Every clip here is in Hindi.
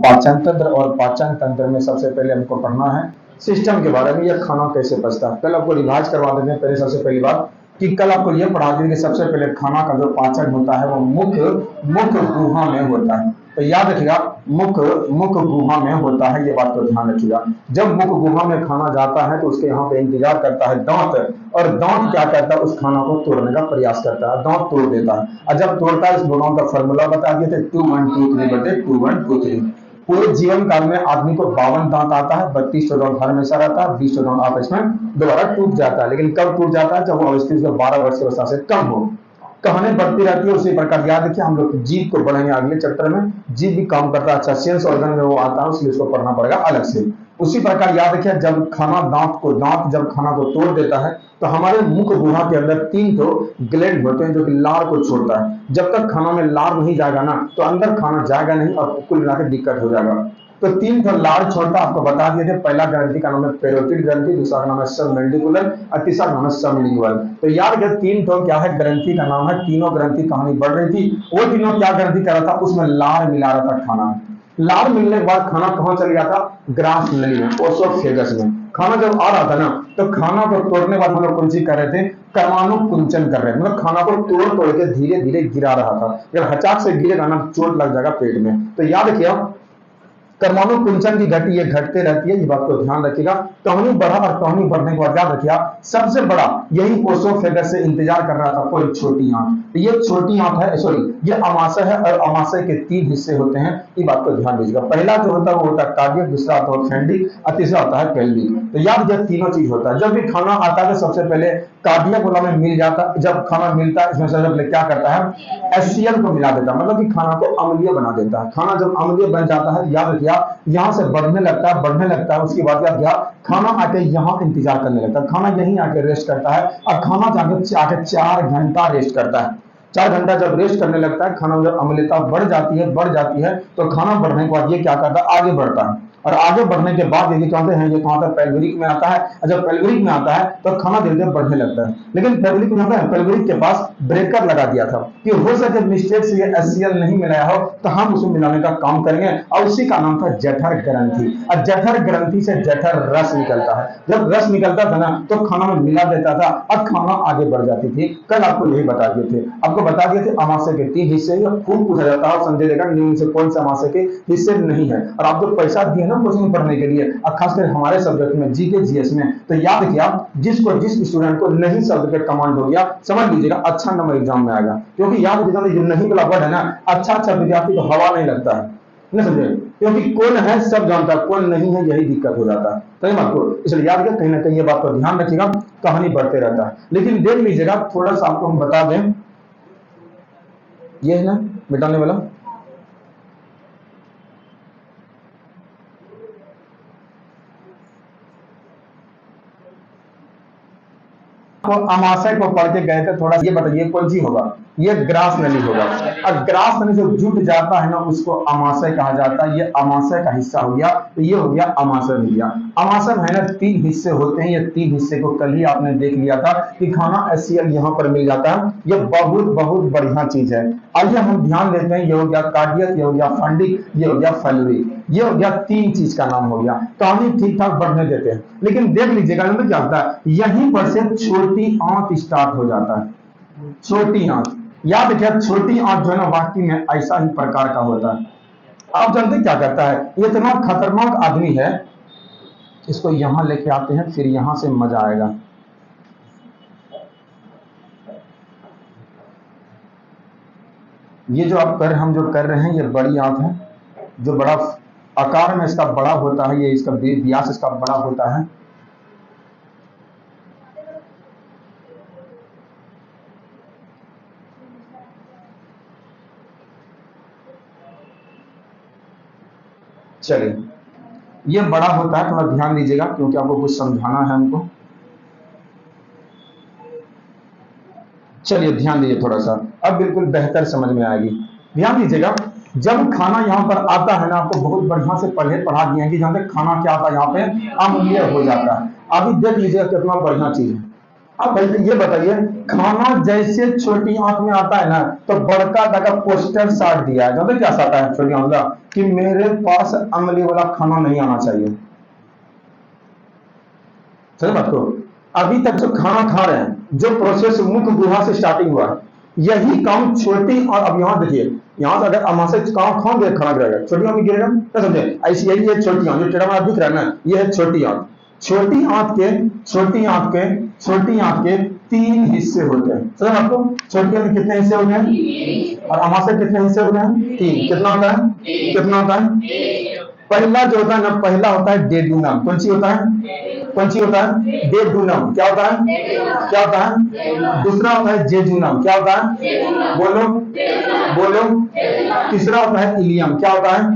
पाचन तंत्र, और पाचन तंत्र में सबसे पहले हमको पढ़ना है सिस्टम के बारे में, यह खाना कैसे पचता है। कल आपको रिवाइज करवा देते हैं। पहले सबसे पहली बात कि कल आपको यह पढ़ा देंगे कि सबसे पहले खाना का जो पाचन होता है वो मुख गुहा में होता है। तो याद रखिएगा, मुख गुहा में होता है, ये बात को ध्यान रखिएगा। जब मुख गुहा में खाना जाता है तो उसके यहाँ पे इंतजार करता है दांत, और दांत क्या करता है, उस खाना को तोड़ने का प्रयास करता है, दांत तोड़ देता है। और जब तोड़ता है, इस दोनों का फॉर्मूला बता दिए थे, 2 1 2 3 बटे 2 1 2 3। पूरे जीवन काल में आदमी को 52 दांत आता है, 32 दांत हर हमेशा रहता है, 20 दांत आपस में दोबारा टूट जाता है। लेकिन कब टूट जाता है, जब वो अवस्थित 12 वर्ष की अवस्था से कम हो। कहानी बढ़ती रहती है। उसी प्रकार याद रखिए, हम लोग जीव को पढ़ेंगे अगले चैप्टर में। जीव भी काम करता है, अच्छा सेंस ऑर्गन में वो आता है, इसलिए उसको पढ़ना पड़ेगा अलग से। उसी प्रकार याद रखिए, जब खाना दांत जब खाना को तोड़ देता है तो हमारे मुख गुहा के अंदर 3 तो ग्लैंड होते हैं जो कि लार को छोड़ता है। जब तक खाना में लार नहीं जाएगा ना, तो अंदर खाना जाएगा नहीं और कुल मिलाकर दिक्कत हो जाएगा। तो 3 तो लार छोड़ता, आपको बता दिए थे। पहला ग्रंथि का नाम है पेरोटिड ग्रंथि, दूसरा का नाम है सबमेंडिबुलर और तीसरा नाम है सबलिंगुअल। तो याद रखिए, 3 तो क्या है, ग्रंथि का नाम है। तीनों ग्रंथि कहानी बढ़ रही थी, वो तीनों क्या ग्रंथि कर रहा था, उसमें लार मिला रहा था खाना। लार मिलने के बाद खाना कहां चल गया था, ग्रास नली में, ओसोफेगस में। खाना जब आ रहा था ना, तो खाना को तोड़ने के बाद हम लोग कौन सी कर रहे थे, कर्माणु कुंचन कर रहे हैं, मतलब खाना को तोड़ तोड़ के धीरे धीरे गिरा रहा था। अगर हचाक से गिरेगा ना, चोट लग जाएगा पेट में। तो याद रखिए, परमाणु कुंचन की गति ये घटते रहती है, ये बात को ध्यान रखिएगा। कहानी बढ़ा, और कहानी बढ़ने के बाद याद रखिएगा, सबसे बड़ा यही ओसोफेगस से इंतजार कर रहा था कोई छोटी आंत। ये छोटी आंत है, सॉरी ये अमाशय है, और अमाशय के 3 हिस्से होते हैं, ये बात को ध्यान दीजिएगा। पहला जो होता है वो होता है कार्डियक, दूसरा होता है फैंडिक, और तीसरा होता है पेल्विक। तो याद रखिए, तीनों चीज होता है। जब भी खाना आता है तो सबसे पहले कार्डियक वाला में मिल जाता है। जब खाना मिलता है, इसमें सबसे पहले क्या करता है, HCl को मिला देता है, मतलब कि खाना को अम्लीय बना देता है। खाना जब अम्लीय बन जाता है, याद रखिए, यहां से बढ़ने लगता है। उसके बाद क्या, खाना आके यहाँ इंतजार करने लगता है, खाना यहीं आके रेस्ट करता है, और खाना आके 4 घंटा रेस्ट करता है। 4 घंटा जब रेस्ट करने लगता है, खाना जब अम्लता बढ़ जाती है, तो खाना बढ़ने के बाद ये क्या करता है, आगे बढ़ता है। और आगे बढ़ने के बाद ये कहते हैं, ये कहां तक, पेल्विक में आता है। और जब पेल्विक में आता है तो खाना धीरे धीरे बढ़ने लगता है। लेकिन पेल्विक में आता है, पेल्विक के पास ब्रेकर लगा दिया था कि हो सके मिस्टेक से ये HCl नहीं मिलाया हो, तो हम उसमें मिलाने का काम करेंगे, और उसी का नाम था जठर ग्रंथि। और जठर ग्रंथि से जठर रस निकलता है। जब रस निकलता था ना, तो खाना में मिला देता था और खाना आगे बढ़ जाती थी। कल आपको यही बता दिए थे, आपको बता दिए थे अमाशय के 3 हिस्से, खूब पूछा जाता है, संजय देगा नींद से कौन से अमाशय के हिस्से नहीं है। और आप जो पैसा दिए ना कोचिंग पढ़ने के लिए, और खासकर हमारे सब्जेक्ट में जीके जीएस में, तो याद रखिए, जिस स्टूडेंट को नहीं शब्द पे कमांड हो गया, समझ लीजिएगा अच्छा नंबर एग्जाम में आएगा। क्योंकि याद रखिएगा, जो नहीं वाला वर्ड है ना, अच्छा विद्यार्थी को हवा नहीं लगता है, नहीं समझे, क्योंकि कौन है सब जानता है, कौन नहीं है यही दिक्कत हो जाता है। तो आपको इसलिए याद रखिए, कहीं ना कहीं ये बात को ध्यान रखिएगा, कहानी बढ़ते रहता है। लेकिन देख लीजिएगा, थोड़ा सा आपको हम बता दें, ये है ना मिटाने वाला, अमाशय को पढ़ के गए थे, थोड़ा ये बताइए कौन सी होगा, ये ग्रास नली होगा। और ग्रास नली जो जुट जाता है ना, उसको अमाशय कहा जाता है। ये अमाशय का हिस्सा हो गया, तो ये हो गया अमाशय हो गया। अमाशय है ना 3 हिस्से होते हैं, ये 3 हिस्से को कल ही आपने देख लिया था कि खाना HCl यहाँ पर मिल जाता है। ये बहुत बढ़िया चीज है। आइए हम ध्यान देते हैं, ये हो गया कार्डियक, ये हो गया फंडिक, ये हो गया फेल्विक, ये हो गया 3 चीज का नाम हो गया। कहानी ठीक ठाक बढ़ने देते हैं। लेकिन देख लीजिएगा क्या होता है, यहीं पर से छोटी आंत स्टार्ट हो जाता है। छोटी आंत, याद रखिए, छोटी आंत जो है ना, वाकई में ऐसा ही प्रकार का होता है। आप जानते क्या करता है, ये इतना खतरनाक आदमी है, इसको यहां लेके आते हैं, फिर यहां से मजा आएगा। ये जो हम जो कर रहे हैं, ये बड़ी आंत है, जो बड़ा आकार में इसका बड़ा होता है, ये इसका व्यास इसका बड़ा होता है। चलिए, ये बड़ा होता है, थोड़ा ध्यान दीजिएगा, क्योंकि आपको कुछ समझाना है हमको। चलिए ध्यान दीजिए थोड़ा सा, अब बिल्कुल बेहतर समझ में आएगी। ध्यान दीजिएगा, जब खाना यहाँ पर आता है ना, आपको बहुत बढ़िया से पढ़ा दिया है कि जहां तक खाना क्या आता है, यहाँ पे अम्लीय हो जाता है। अभी देख लीजिएगा कितना बढ़िया चीज है। अब भाई ये बताइए, खाना जैसे छोटी आंख में आता है ना, तो बड़का का पोस्टर साट दिया है, जानते क्या साटा है छोटी आंख का, कि मेरे पास अमली वाला खाना नहीं आना चाहिए। समझ बात को? अभी तक जो खाना खा रहे हैं, जो प्रोसेस मुख गुहा से स्टार्टिंग हुआ है, यही काम छोटी, और अब यहाँ देखिए, यहाँ से अगर अमा से काम खाओगे खाना गिरेगा, छोटी आंख में गिरेगा, क्या समझे? ऐसी यही है छोटी आंख, जो टेढ़ा मेढ़ा दिख रहा है ना, ये है छोटी आंख। छोटी आंख के छोटी आंख के छोटी आंख के तीन हिस्से होते हैं, समझ आपको? छोटी आंख के कितने हिस्से होते हैं, और अमा से कितने हिस्से होते हैं? तीन। कितना होता है? कितना होता है? पहला जो होता है ना, पहला होता है डेडूनम। कौन सी होता है? कौन सी होता है? डेडूनम। क्या होता है? क्या होता है? दूसरा होता है जेजूनम। क्या होता है? बोलो, बोलो। तीसरा होता है इलियम। क्या होता है?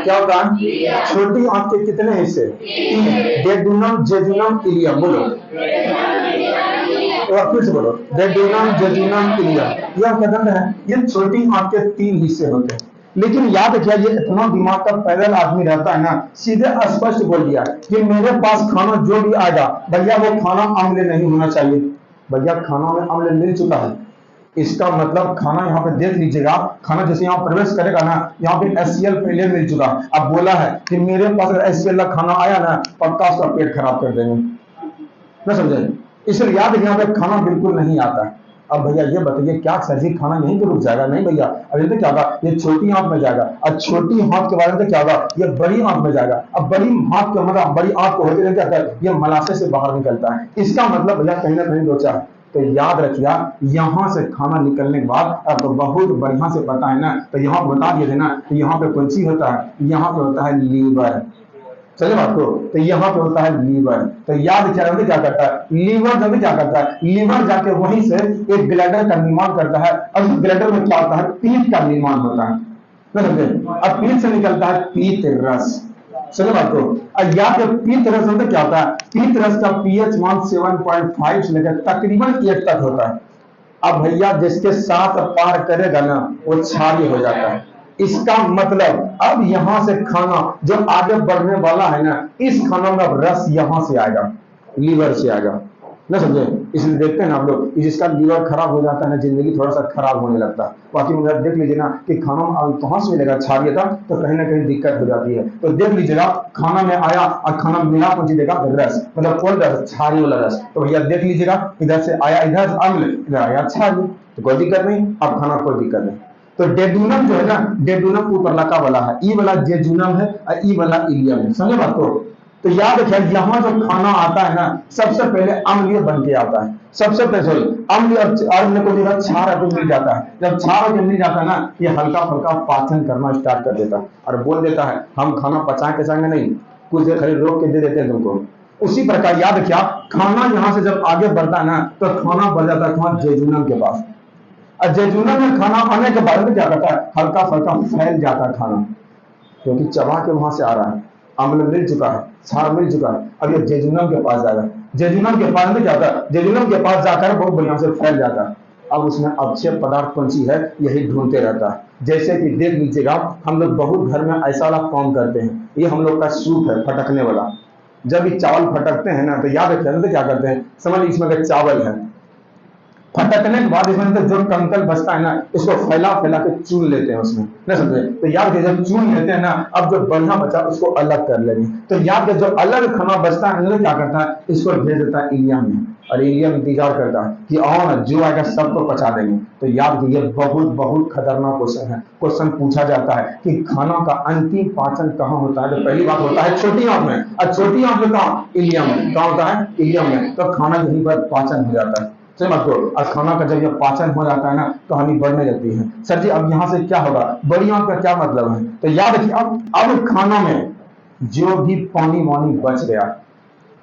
क्या होता है? छोटी आंख के कितने हिस्से? तीन। डेडूनम, जेजूनम, इलियम। बोलो, एक बार फिर से बोलो, डेडूनम, जेजूनम, इलियम। यह कदम है, ये छोटी आंख के तीन हिस्से होते हैं। लेकिन याद रखिए, ये इतना दिमाग का पैदल आदमी रहता है ना, सीधे स्पष्ट बोल दिया कि मेरे पास खाना जो भी आएगा भैया, वो खाना अम्ल नहीं होना चाहिए। भैया खाना में अम्ल मिल चुका है, इसका मतलब खाना यहाँ पे देख लीजिएगा, खाना जैसे यहाँ प्रवेश करेगा ना, यहाँ पे HCl पहले मिल चुका। अब बोला है कि मेरे पास अगर HCl का खाना आया ना, पक्का उसका पेट खराब कर देंगे, ना समझे? इसलिए याद रखिए, यहाँ पे खाना बिल्कुल नहीं आता है। अब भैया ये बताइए, क्या सर जी खाना यहीं पे रुक जाएगा? नहीं भैया, अभी तो क्या होगा, ये छोटी आंख में जाएगा, और छोटी आंख के बारे में तो क्या होगा, ये बड़ी आंख में जाएगा। अब बड़ी आंख का मतलब, बड़ी आंख को होते रहते क्या है, ये मलाशय से बाहर निकलता है। इसका मतलब भैया कहीं ना कहीं लोचा है। तो याद रखिए, यहाँ से खाना निकलने के बाद अब तो बहुत बढ़िया से पता है ना, तो यहाँ बता दिए थे ना, तो यहाँ पे कौन सी होता है? यहाँ पे होता है लीवर। चले बात को? तो यहाँ पे होता है लीवर। तो याद रखिए, क्या करता है लीवर? जब क्या करता है, लीवर जाके वहीं से एक ब्लैडर का निर्माण करता है, और उस ब्लैडर में क्या होता है, पीत का निर्माण होता है, समझे? अब पीत से निकलता है पीत रस। समझे बात को? और यहाँ पे पीत रस में क्या होता है, पीत रस का pH मान 7.5 से लेकर तकरीबन 8 तक होता है। अब भैया जिसके साथ पार करेगा ना, वो क्षारीय हो जाता है। इसका मतलब अब यहां से खाना जो आगे बढ़ने वाला है ना, इस खाना में अब रस यहां से आएगा, लीवर से आएगा, ना समझे? इसलिए देखते हैं ना आप लोग, जिसका लीवर खराब हो जाता है ना, जिंदगी थोड़ा सा खराब होने लगता है। बाकी मुझे देख लीजिए ना कि खाना में कहां से मिलेगा क्षारीयता, तो कहीं ना कहीं दिक्कत हो जाती है। तो देख लीजिएगा, खाना में आया और खाना मिला कौन सी देगा, रस। मतलब कौन रस? क्षारीय वाला रस। तो भैया देख लीजिएगा, इधर से आया इधर अम्ल, इधर आया क्षारीय, तो कोई दिक्कत नहीं, अब खाना कोई दिक्कत नहीं। तो डेडूनम जो है ना, डेडूनम ऊपर लका वाला है, ई वाला जेजूनम है, और ई वाला इलियम है। समझे बात को? तो याद रखिए, यहाँ जो खाना आता है ना, सबसे पहले अम्लीय बन के आता है। सबसे पहले अम्लीय, और अम्ल को जो क्षार है मिल जाता है। जब क्षार मिल जाता है ना, ये हल्का फुल्का पाचन करना स्टार्ट कर देता है, और बोल देता है हम खाना पचाए के संग नहीं, कुछ देर खाली रोक के दे देते हैं तुमको। उसी प्रकार याद रखिए, खाना यहाँ से जब आगे बढ़ता है ना, तो खाना बढ़ जाता है कहाँ, जेजूनम के पास। और जेजूनम में खाना आने के बाद में क्या करता है, हल्का फुल्का फैल जाता है खाना, क्योंकि चबा के वहां से आ रहा है, अम्ल मिल चुका है, क्षार मिल चुका है। अब ये जेजूनम के पास जाएगा, जेजूनम के पास में क्या होता है, जेजूनम के पास जाकर बहुत बढ़िया से फैल जाता है। अब उसमें अक्षय पदार्थ कौन सी है, यही ढूंढते रहता है। जैसे कि देख लीजिएगा, हम लोग बहुत घर में ऐसा वाला काम करते हैं, ये हम लोग का सूप है फटकने वाला। जब ये चावल फटकते हैं ना, तो याद रखिए तो क्या करते हैं, समझ लीजिए इसमें अगर चावल है, फटकने के बाद इसमें जो कंकल बचता है ना, इसको फैला फैला के चून लेते हैं उसमें, नहीं समझे? तो याद रखिए, जब चून लेते हैं ना, अब जो बढ़िया बचा उसको अलग कर लेंगे। तो याद रखिए, जो अलग खाना बचता है क्या करता है, इसको भेज देता है इलियम में, और इलियम इंतजार करता है कि आओ ना, जो आएगा सबको पचा देंगे। तो याद रखिए, बहुत बहुत खतरनाक क्वेश्चन है। क्वेश्चन पूछा जाता है कि खाना का अंतिम पाचन कहाँ होता है, तो पहली बात होता है छोटी आंख में, और छोटी आंख में कहाँ, इलियम में। कहाँ होता है, इलियम में। तो खाना यहीं पर पाचन हो जाता है। सही बात को? और खाना का जब ये पाचन हो जाता है ना, तो हानि बढ़ने लगती है। सर जी अब यहाँ से क्या होगा, बड़ी आंख का क्या मतलब है? तो याद रखिए, अब खाना में जो भी पानी वानी बच गया,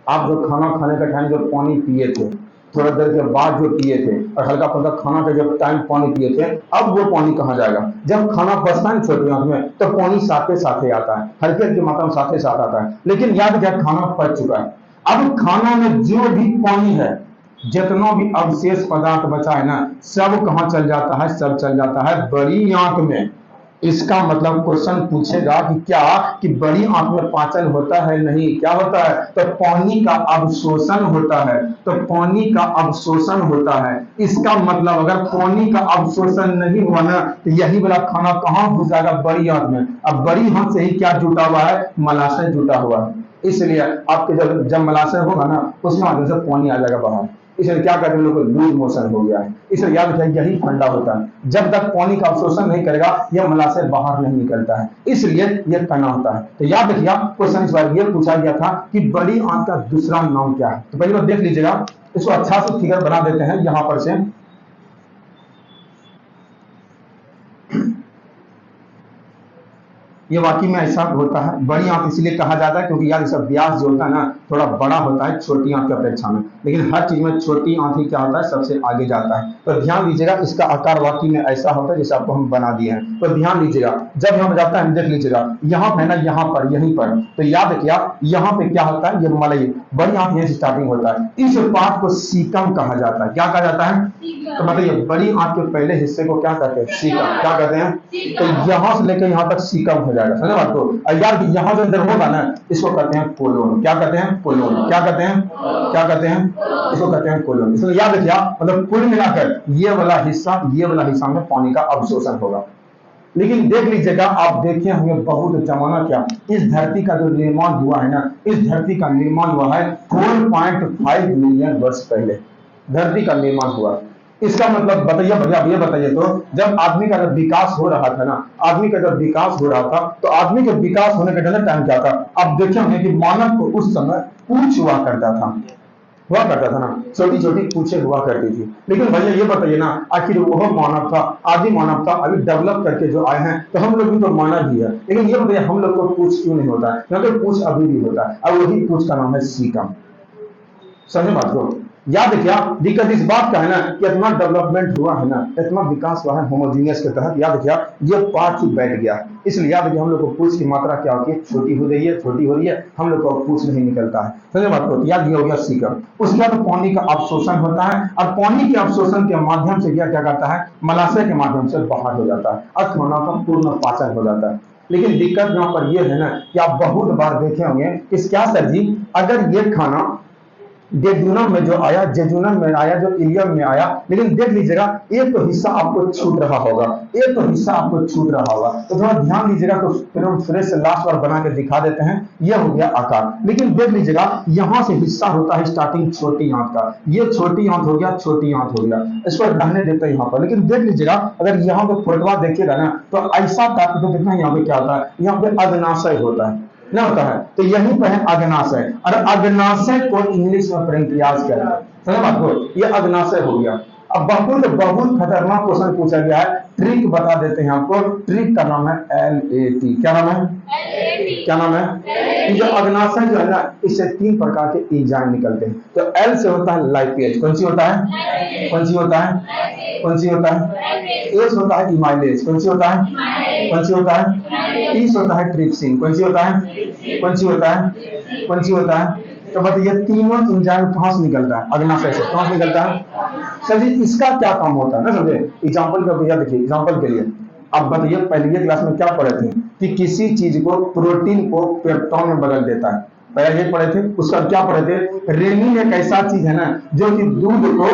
आप जो खाना खाने का टाइम जो पानी पिए थे, थोड़ा देर के बाद जो पिए थे, और हल्का फुल्का खाना का जब टाइम पानी पिए थे, अब वो पानी कहाँ जाएगा? जब खाना बचता है छोटी आंख में, तो पानी साथे साथे आता है, हल्के हल्की मात्रा में साथे साथ आता है। लेकिन याद रखिए, खाना पच चुका है। अब खाना में जो भी पानी है, जितना भी अवशेष पदार्थ बचा है ना, सब कहाँ चल जाता है, सब चल जाता है बड़ी आंख में। इसका मतलब क्वेश्चन पूछेगा कि क्या कि बड़ी आंत में पाचन होता है? नहीं। क्या होता है? तो पानी का अवशोषण होता है। तो पानी का अवशोषण होता है। इसका मतलब अगर पानी का अवशोषण नहीं हुआ ना तो यही वाला खाना कहाँ घुस जाएगा? बड़ी आंत में। अब बड़ी आंत से ही क्या जुटा हुआ है? मलाशय जुटा हुआ है। इसलिए आपके जब जब मलाशय होगा ना उसमें आगे से पानी आ जाएगा बाहर। इसलिए क्या कहते हैं लोग को लूज मोशन हो गया है। इसलिए याद रखिए यही फंडा होता है। जब तक पानी का अवशोषण नहीं करेगा यह मलाशय बाहर नहीं निकलता है, इसलिए यह कणा होता है। तो याद रखिए क्वेश्चन इस बार यह पूछा गया था कि बड़ी आंत का दूसरा नाम क्या है। तो पहली बार देख लीजिएगा, इसको अच्छा से फिगर बना देते हैं यहां पर से। ये वाकई में ऐसा होता है। बड़ी आंत इसलिए कहा जाता है क्योंकि यार इसका व्यास जो होता है ना थोड़ा बड़ा होता है छोटी आंत की अपेक्षा में, लेकिन हर चीज में छोटी आंत ही क्या होता है? सबसे आगे जाता है। तो ध्यान दीजिएगा इसका आकार वाकई में ऐसा होता है जैसे आपको हम बना दिए हैं। तो ध्यान दीजिएगा जब हम जाता है देख लीजिएगा यहाँ पे ना, यहाँ पर, यहीं पर। तो याद रखिए यहाँ पे क्या होता है? ये मलई बड़ी आंत यहीं से स्टार्टिंग होता है। इस पार्ट को सीकम कहा जाता है। क्या कहा जाता है? तो मतलब ये बड़ी आंत के पहले हिस्से को क्या कहते हैं? सीकम। क्या कहते हैं? तो यहाँ से लेकर यहाँ तक सीकम हो जाएगा। समझे बात को? यार कि यहाँ जो अंदर होगा ना इसको कहते हैं कोलोन। क्या कहते हैं? कोलोन। क्या कहते हैं? क्या कहते हैं? इसको कहते हैं कोलोन। इसको याद रखिए मतलब कुल मिलाकर ये वाला हिस्सा में पानी का अवशोषण होगा। लेकिन देख लीजिएगा आप देखे होंगे बहुत जमाना क्या, इस धरती का जो निर्माण हुआ है ना, इस धरती का निर्माण हुआ है 4.5 मिलियन वर्ष पहले धरती का निर्माण हुआ। इसका मतलब बताइए भैया, ये बताइए तो जब आदमी का जब विकास हो रहा था ना, आदमी का जब विकास हो रहा था तो आदमी के विकास होने का टाइम क्या था? अब देखे होंगे कि मानव को उस समय पूंछ हुआ करता था ना, छोटी छोटी पूछे हुआ करती थी। लेकिन भैया ये बताइए ना, आखिर वह मानव था, आदि मानव था, अभी डेवलप करके जो आए हैं तो हम लोग भी तो मानव ही है। लेकिन ये बताइए हम लोग को पूछ क्यों नहीं होता है? क्योंकि पूछ अभी भी होता है, और वही पूछ का नाम है सीकम। समझे बात को? याद रखिए दिक्कत इस बात का है ना कि इतना डेवलपमेंट हुआ है ना, इतना विकास हुआ है होमोजीनियस के तहत। याद रखिए ये पार्ट ही बैठ गया, इसलिए याद रखिए हम लोग को पूछ की मात्रा क्या होती है? छोटी हो रही है, हम लोग को पूछ नहीं निकलता है। समझे बात को? याद ये हो गया सीकम। उसके बाद पानी का अवशोषण होता है, और पानी के अवशोषण के माध्यम से क्या करता है? मलाशय के माध्यम से बाहर हो जाता है, अर्थमानव का पूर्ण पाचन हो जाता है। लेकिन दिक्कत यहाँ पर यह है ना कि आप बहुत बार देखे होंगे कि क्या सर जी, अगर ये खाना जेजुनम में जो आया, जेजुनम में आया, जो इलियम में आया, लेकिन देख लीजिएगा एक तो हिस्सा आपको छूट रहा होगा, तो थोड़ा ध्यान दीजिएगा। तो फिर हम फिर से लास्ट बार बना के दिखा देते हैं। यह हो गया आकार, लेकिन देख लीजिएगा यहाँ से हिस्सा होता है स्टार्टिंग छोटी आंत का। ये छोटी आंत हो गया, इसको रहने देते हैं यहाँ पर। लेकिन देख लीजिएगा अगर यहाँ पे फोटोआ देखिएगा ना तो ऐसा टाइप तो देखना यहाँ पे क्या होता है? यहाँ पे अग्नाशय होता है ना, होता है। तो यहीं पर है अग्नाशय, और अग्नाशय को इंग्लिश में पेनक्रियाज कहते हैं। समझ बात को? ये अग्नाशय हो गया। अब बहुत खतरनाक क्वेश्चन पूछा गया है, ट्रिक बता देते हैं आपको। ट्रिक का नाम है LAT। क्या नाम है? कि जो अग्नाशय जो है ना, इससे 3 प्रकार के एंजाइम निकलते हैं। तो L से होता है लाइपेज। कौन सी होता है? A से होता है इमाइलेज। कौन सी होता है? T से होता है ट्रिप्सिन। कौन सी होता है? तो बताइए तीनों एंजाइम कहां से निकलता है? अग्नाशय से। कहां से निकलता है? सर जी इसका क्या काम होता है ना, समझे? एग्जांपल का भैया देखिए, एग्जांपल के लिए आप बताइए पहले क्लास में क्या पढ़े थे कि किसी चीज को, प्रोटीन को पेप्टोन में बदल देता है। पहले ये पढ़े थे। उसका क्या पढ़े थे? रेनिन एक ऐसा चीज है ना जो कि दूध को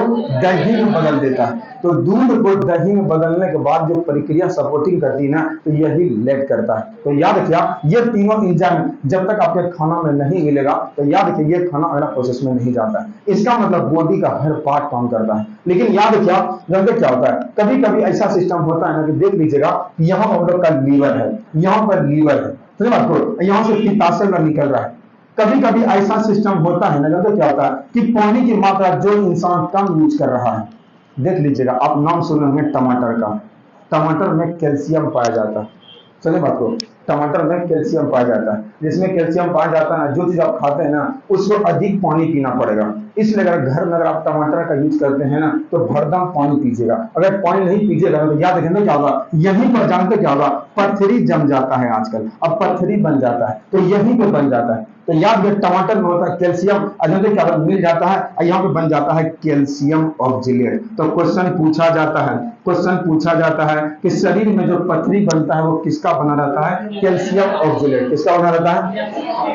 दही में बदल देता है। तो दूध को दही में बदलने के बाद जो प्रक्रिया सपोर्टिंग करती है ना, तो यही लेट करता है। तो याद रखिए ये तीनों एंजाइम जब तक आपके खाना में नहीं मिलेगा तो याद रखिए ये खाना अगला प्रोसेस में नहीं जाता है। इसका मतलब बॉडी का हर पार्ट काम करता है। लेकिन याद रखिए जानते क्या होता है, कभी कभी ऐसा सिस्टम होता है ना कि देख लीजिएगा यहाँ हम लोग का लीवर है, यहाँ पर लीवर है, समझे बात को? यहाँ से पित्ताशय निकल रहा है। कभी कभी ऐसा सिस्टम होता है ना, जानते क्या होता है कि पानी की मात्रा जो इंसान कम यूज कर रहा है, देख लीजिएगा आप नाम सुने होंगे टमाटर का। टमाटर में कैल्शियम पाया जाता है। समझे बात को? टमाटर में कैल्शियम पाया जाता है। जिसमें कैल्शियम पाया जाता है ना, जो चीज आप खाते हैं ना उसको अधिक पानी पीना पड़ेगा। इसलिए अगर घर में अगर आप टमाटर का यूज करते हैं ना तो भरदम पानी पीजिएगा। अगर पानी नहीं पीजिएगा तो याद रखेंगे क्या होगा, यहीं पर जानते क्या होगा, पत्थरी जम जाता है आजकल। अब पत्थरी बन जाता है तो यहीं पर बन जाता है। तो याद रखिए टमाटर में होता है कैल्शियम, अजंते क्या मिल जाता है और यहाँ पे बन जाता है कैल्शियम ऑक्जेलेट। तो क्वेश्चन पूछा जाता है कि शरीर में जो पथरी बनता है वो किसका बना रहता है? Calcium oxalate. किसका बना रहता है?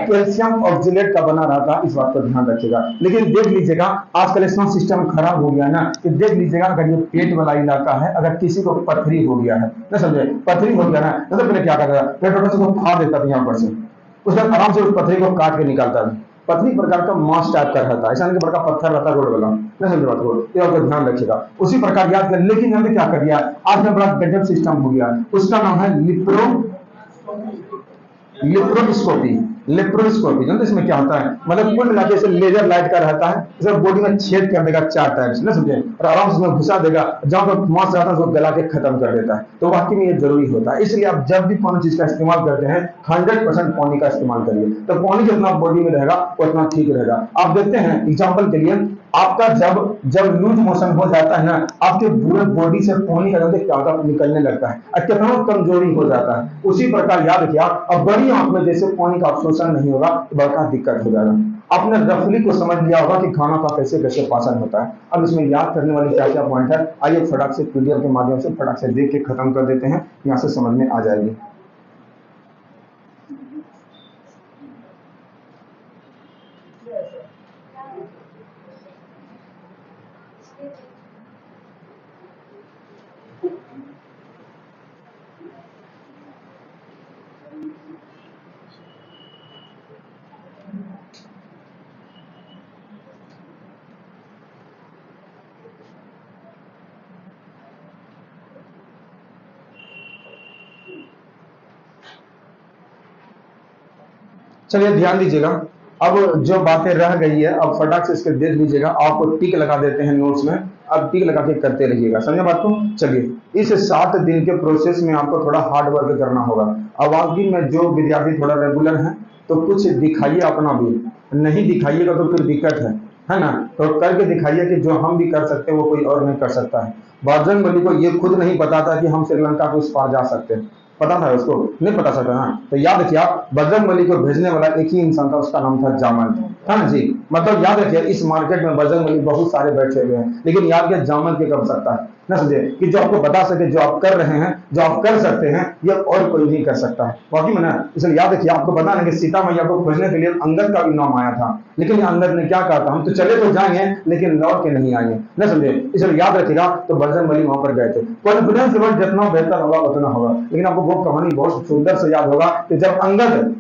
कैल्शियम ऑक्जेलेट का बना रहता है, इस बात पर ध्यान रखिएगा। लेकिन देख लीजिएगा आजकल इतना सिस्टम खराब हो गया ना कि देख लीजिएगा अगर ये पेट वाला इलाका है, अगर किसी को पथरी हो गया है ना, समझे, पथरी हो गया ना तो पहले क्या करता है, पेट को फाड़ देता था यहाँ पर से, उसके बाद आराम से उस पथरी को काट के निकालता था। पथरी प्रकार का मांस टाइप का रहता है, ऐसा नहीं कि बड़का पत्थर रहता है रोड वाला, नहीं समझ बात को, ये आपको ध्यान रखिएगा। उसी प्रकार याद कर, लेकिन हमने क्या कर दिया आज में, बड़ा गजब सिस्टम हो गया, उसका नाम है लिप्रोस्कोपी। लिप्रोस्कोपी जानते इसमें क्या होता है, मतलब कुल मिला के इसे लेजर लाइट का रहता है, इसे बॉडी में छेद कर देगा 4 टाइम से, ना समझे, और आराम से उसमें घुसा देगा, जहां पर मांस रहता है उसको गला के खत्म कर देता है। तो वाकई में ये जरूरी होता है, इसलिए आप जब भी कौन चीज का इस्तेमाल करते हैं 100% पानी का इस्तेमाल करिए। तो पानी जितना बॉडी में रहेगा उतना ठीक रहेगा। आप देखते हैं एग्जाम्पल के लिए, आपका जब लूज मोशन हो जाता है ना, आपके पूरे बॉडी से पानी का क्या होता है, निकलने लगता है और कितना कमजोरी हो जाता है। उसी प्रकार याद रखिए, अब बड़ी आंख में जैसे पानी का अवशोषण नहीं होगा तो बड़ा दिक्कत हो जाएगा। आपने रफली को समझ लिया होगा कि खाना का कैसे कैसे पाचन होता है। अब इसमें याद करने वाली क्या क्या पॉइंट है, आइए फटाक से पीडीएफ के माध्यम से फटाक से देख के खत्म कर देते हैं, यहाँ से समझ में आ जाएगी। चलिए ध्यान दीजिएगा, अब जो बातें रह गई है अब फटाक से इसके देख लीजिएगा, आपको टिक लगा देते हैं नोट्स में, अब टिक लगा के करते रहिएगा, समझे बात को। चलिए इस 7 दिन के प्रोसेस में आपको थोड़ा हार्ड वर्क करना होगा। अब आगे में जो विद्यार्थी थोड़ा रेगुलर है तो कुछ दिखाइए अपना भी, नहीं दिखाइएगा तो फिर दिक्कत है ना। तो करके दिखाइए कि जो हम भी कर सकते हैं वो कोई और नहीं कर सकता है। बजरंग बली को ये खुद नहीं पता था कि हम श्रीलंका को इस पार जा सकते हैं, पता था उसको, नहीं पता सकता ना। तो याद रखिए आप, बजरंग बली को भेजने वाला एक ही इंसान था, उसका नाम था जामल, है ना जी। मतलब याद रखिए इस मार्केट में बजरंग बली बहुत सारे बैठे हुए हैं, लेकिन याद रखिए जामल के कर सकता है ना, समझे, कि जो आपको बता सके जो आप कर रहे हैं, जो आप कर सकते हैं, ये और कोई नहीं कर सकता है, वाकई में ना। इसलिए याद रखिए, आपको बता दें कि सीता मैया को खोजने के लिए अंगद का भी नाम आया था, लेकिन अंगद ने क्या कहा था, हम तो चले तो जाएंगे लेकिन लौट के नहीं आएंगे, ना समझे। इसलिए याद रखिएगा, तो बजरंग बली वहां पर गए थे। कॉन्फिडेंस लेवल जितना बेहतर होगा उतना होगा। लेकिन आपको वो कहानी बहुत सुंदर से याद होगा कि जब अंगद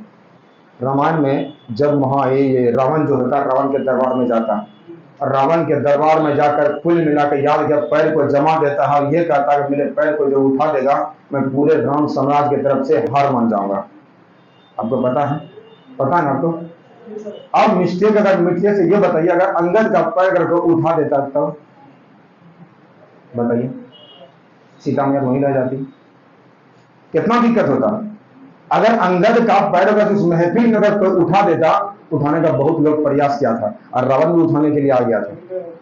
रामायण में, जब वहां ये रावण जो होता है रावण के दरबार में जाता है, और रावण के दरबार में जाकर कुल मिलाकर याद जब पैर को जमा देता है, ये कहता है कि मेरे पैर को जो उठा देगा मैं पूरे राम साम्राज्य की तरफ से हार मान जाऊंगा। आपको पता है ना आपको। अब मिस्टेक अगर मिस्टेक से ये बताइए, अगर अंगद का पैर अगर उठा देता तो बताइए सीता मैया वहीं रह जाती, कितना दिक्कत होता। अगर अंगद का पैर अगर उस महफिल में अगर कोई उठा देता, उठाने का बहुत लोग प्रयास किया था और रावण भी उठाने के लिए आ गया था,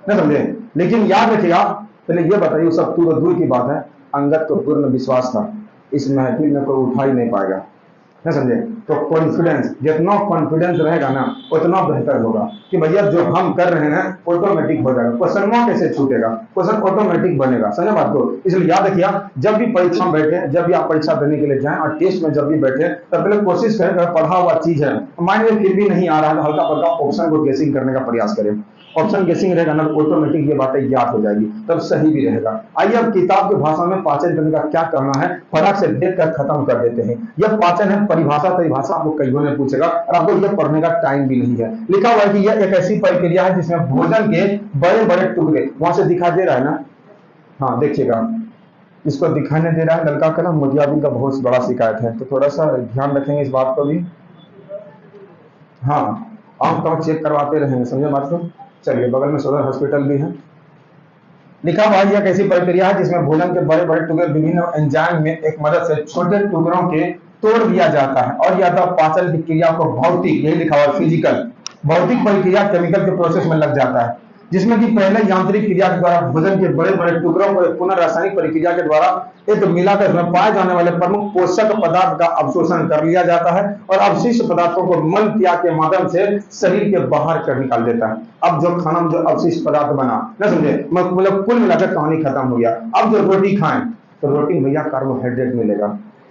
नहीं समझे। लेकिन याद रखिएगा, पहले ये बताइए, सब दूर की बात है, अंगद को पूर्ण विश्वास था इस महफिल में कोई उठा ही नहीं पाएगा, नहीं समझे। तो कॉन्फिडेंस, जितना कॉन्फिडेंस रहेगा ना उतना बेहतर होगा कि भैया जो हम कर रहे हैं ऑटोमेटिक हो जाएगा, क्वेश्चन कैसे छूटेगा, क्वेश्चन ऑटोमेटिक बनेगा, समझ बात को। इसलिए याद रखिए, जब भी परीक्षा में बैठे, जब भी आप परीक्षा देने के लिए जाएं और टेस्ट में जब भी बैठे, तब पहले कोशिश करें अगर पढ़ा हुआ चीज है माइंड में फिर भी नहीं आ रहा है, हल्का फुल्का ऑप्शन को गेसिंग करने का प्रयास करें। ऑप्शन गेसिंग रहेगा ना तो ऑटोमेटिक ये बातें याद हो जाएगी, तब सही भी रहेगा। आइए अब किताब की भाषा में पाचन करने का क्या करना है फटाक से देख कर खत्म कर देते हैं। यह पाचन है, परिभाषा आपको कईयों ने पूछेगा और आपको यह पढ़ने का टाइम भी नहीं है। लिखा हुआ है कि यह एक ऐसी प्रक्रिया है जिसमें भोजन के बड़े बड़े टुकड़े, वहां से दिखा दे रहा है ना, हाँ देखिएगा, इसको दिखाने दे रहा है लड़का का ना, मोतियाबिंद का बहुत बड़ा शिकायत है, तो थोड़ा सा ध्यान रखेंगे इस बात को भी। हाँ, आम तौर चेक करवाते रहेंगे, समझे बात को। चलिए, बगल में सदर हॉस्पिटल भी है। लिखा हुआ है यह कैसी प्रक्रिया है जिसमें भोजन के बड़े बड़े टुकड़े विभिन्न एंजाइम में एक मदद से छोटे टुकड़ों के तोड़ दिया जाता है और यह पाचन की क्रिया को भौतिक, यही लिखा हुआ है फिजिकल, भौतिक प्रक्रिया केमिकल के प्रोसेस में लग जाता है। जिसमें कि पहले यांत्रिक क्रिया के द्वारा भोजन के बड़े बड़े टुकड़ों को पुनः रासायनिक प्रक्रिया के द्वारा एक मिलाकर उसमें पाए जाने वाले प्रमुख पोषक पदार्थ का अवशोषण कर लिया जाता है और अवशिष्ट पदार्थों को मल त्याग के माध्यम से शरीर के बाहर कर निकाल देता है। अब जो खाना में जो अवशिष्ट पदार्थ बना, ना समझे, मतलब कुल मिलाकर कहानी खत्म हो गया। अब जो रोटी खाएं तो रोटी में भैया कार्बोहाइड्रेट मिलेगा,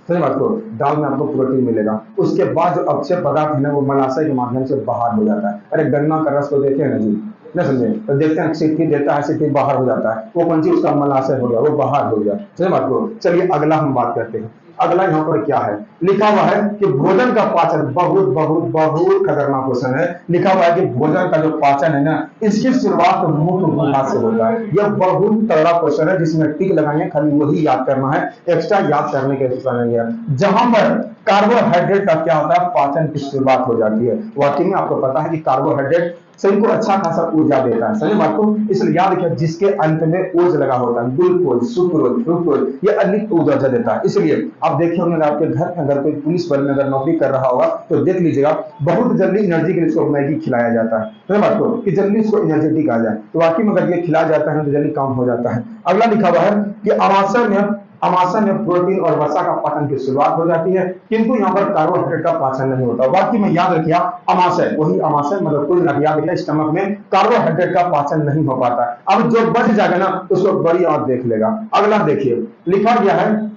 सही बात को, दाल में आपको प्रोटीन मिलेगा। उसके बाद जो अक्षय पदार्थ है ना वो मलाशय के माध्यम से बाहर हो जाता है। अरे गन्ना का रस को देखे ना जी, ना समझे, तो देखते हैं सिक्की देता है, सिक्की बाहर हो जाता है, वो कौन सी उसका मलाशय हो गया, वो बाहर हो गया, सही बात को। चलिए अगला हम बात करते हैं। अगला यहाँ पर क्या है लिखा हुआ है कि भोजन का पाचन बहुत बहुत बहुत खतरनाक क्वेश्चन है। लिखा हुआ है कि भोजन का जो पाचन है ना इसकी शुरुआत मुख गुहा से होता है। यह बहुत तगड़ा क्वेश्चन है जिसमें टिक लगाएंगे, खाली वही याद करना है, एक्स्ट्रा याद करने के नहीं है। जहां पर कार्बोहाइड्रेट का क्या होता है, पाचन की शुरुआत हो जाती है। वाकई में आपको पता है कि कार्बोहाइड्रेट शरीर को अच्छा खासा ऊर्जा देता है, सही बात को। इसलिए याद रखिए जिसके अंत में ओज लगा होता है, ग्लूकोज, सुक्रोज, फ्रुक्टोज, ये अधिक ऊर्जा देता है। इसलिए आप देखिए होंगे आपके घर में अगर कोई पुलिस बल में अगर नौकरी कर रहा होगा तो देख लीजिएगा बहुत जल्दी एनर्जी के लिए इसको मैगी खिलाया जाता है, सही बात को, कि जल्दी इसको एनर्जेटिक आ जाए। तो वाकई में अगर ये खिलाया जाता है तो जल्दी काम हो जाता है। अगला लिखा हुआ है कि अमाशय में प्रोटीन और वसा का पाचन की शुरुआत हो जाती है, किंतु यहाँ पर कार्बोहाइड्रेट का पाचन नहीं होता। बाकी में याद रखिए अमाशय, वही अमाशय मतलब कुल याद रखिए स्टमक में कार्बोहाइड्रेट का पाचन नहीं हो पाता। अब जो बच जाएगा ना उसको बड़ी आंत देख लेगा। अगला देखिए लिखा गया है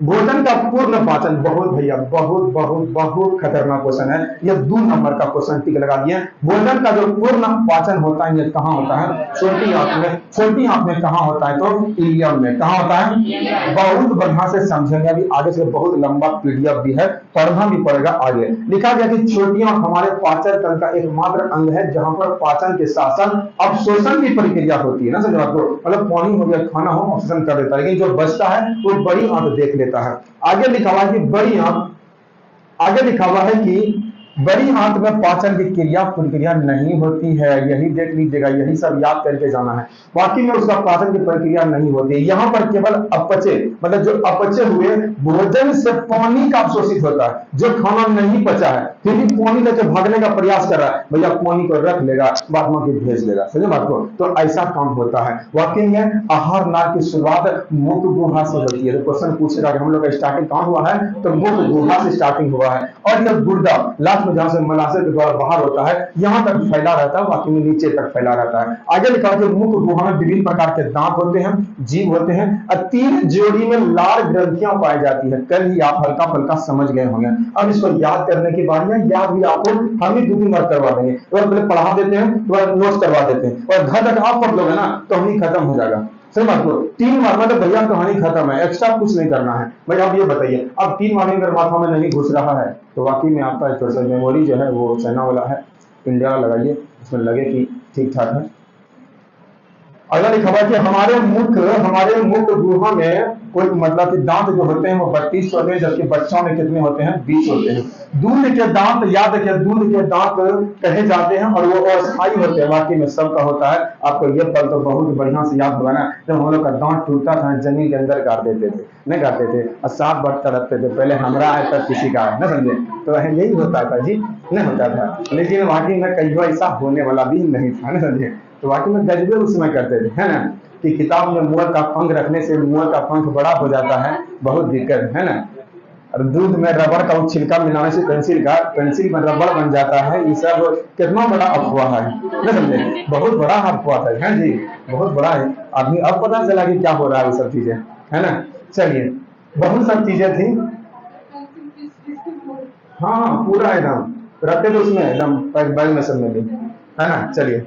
भोजन का पूर्ण पाचन, बहुत भैया बहुत बहुत बहुत खतरनाक क्वेश्चन है। यह 2 नंबर का क्वेश्चन टिक लगा दिए। भोजन का जो पूर्ण पाचन होता है ये कहाँ होता है, छोटी आंत में। छोटी आंत में कहाँ होता है, तो इलियम में। कहाँ होता है, बहुत बढ़िया से समझेंगे, अभी आगे से बहुत लंबा पीडीएफ भी है, पढ़ना भी पड़ेगा आगे। लिखा गया कि छोटी आंत हमारे पाचन तंत्र का एकमात्र अंग है जहां पर पाचन के साथ साथ अवशोषण की प्रक्रिया होती है, ना समझ आपको, मतलब पानी हो गया, खाना हो, अवशोषण कर देता है, लेकिन जो बचता है वो बड़ी आंत देख लेता है। आगे लिखा हुआ है कि बड़ी आंत, आगे लिखा हुआ है कि बड़ी आंत में पाचन की क्रिया प्रक्रिया नहीं होती है। यही देख लीजिएगा, यही सब याद करके जाना है। बाकी में उसका पाचन की प्रक्रिया नहीं होती है। यहाँ पर केवल अपचे, मतलब जो अपचे हुए भोजन से पानी का अवशोषित होता है। जो खाना नहीं पचा है फिर भी पानी लेके भागने का प्रयास कर रहा है, भैया पानी को रख लेगा, बाद में फिर भेज लेगा, समझे बात को। तो ऐसा काम होता है। वाकई में आहार नाल की शुरुआत मुख गुहा से होती है। तो क्वेश्चन पूछेगा कि हम लोग का स्टार्टिंग कहाँ हुआ है, तो मुख गुहा से स्टार्टिंग हुआ है। और यह गुर्दा लास्ट में जहां से मलाशय के द्वारा बाहर होता है यहां तक फैला रहता है, बाकी में नीचे तक फैला रहता है। आगे लिखा है मुख गुहा में विभिन्न प्रकार के दांत होते हैं, जीभ होते हैं और 3 जोड़ी में लाल ग्रंथियां पाई जाती है। कल ही आप हल्का फल्का समझ गए होंगे। अब इसको याद करने की बारी है, याद भी आपको हम ही 2-3 बार करवा देंगे। तो पहले पढ़ा देते हैं, तो नोट करवा देते हैं, और घर तक आप पढ़ लोगे ना तो ही खत्म हो जाएगा। सही बात को 3 बार में तो भैया कहानी खत्म है, एक्स्ट्रा कुछ नहीं करना है। भाई आप ये बताइए, अब 3 बार अगर माथा में नहीं घुस रहा है तो वाकई में आपका थोड़ा मेमोरी जो है वो चाइना वाला है, इंडिया वाला लगाइए, इसमें लगे कि ठीक ठाक है। अगला लिखा हुआ है कि हमारे मुख गुहा में कोई मतलब कि दांत जो होते हैं वो 32 होते हैं, जबकि बच्चों में कितने होते हैं, 20 होते हैं। दूध के दांत, याद रखिए दूध के दांत कहे जाते हैं और वो अस्थायी होते हैं। वाकई में सबका होता है। आपको ये पल तो बहुत बढ़िया से याद होगा ना, जब हम लोग का दांत टूटता था जमीन के अंदर गाड़ देते थे, नहीं गाड़ते थे, और 7 बार तड़पते थे, पहले हमारा है तब किसी का है, ना समझे। तो यही होता था जी, नहीं होता था, लेकिन वाकई में कई बार ऐसा होने वाला भी नहीं था, ना समझे। तो वाकई में गजबे उसमें करते थे, है ना, कि किताब में मोर का पंख रखने से मोर का पंख बड़ा हो जाता है, बहुत दिक्कत है ना। और दूध में रबड़ का छिलका मिलाने से पेंसिल में रबड़ बन जाता है। ये सब कितना बड़ा अफवाह है, ना समझे, बहुत बड़ा अफवाह है जी, बहुत बड़ा है। आदमी अब पता चला कि क्या हो रहा है, वो सब चीजें, है ना। चलिए बहुत सब चीजें थी, हाँ पूरा एकदम रखते थे उसमें एकदम बैग में सब में भी, है ना। चलिए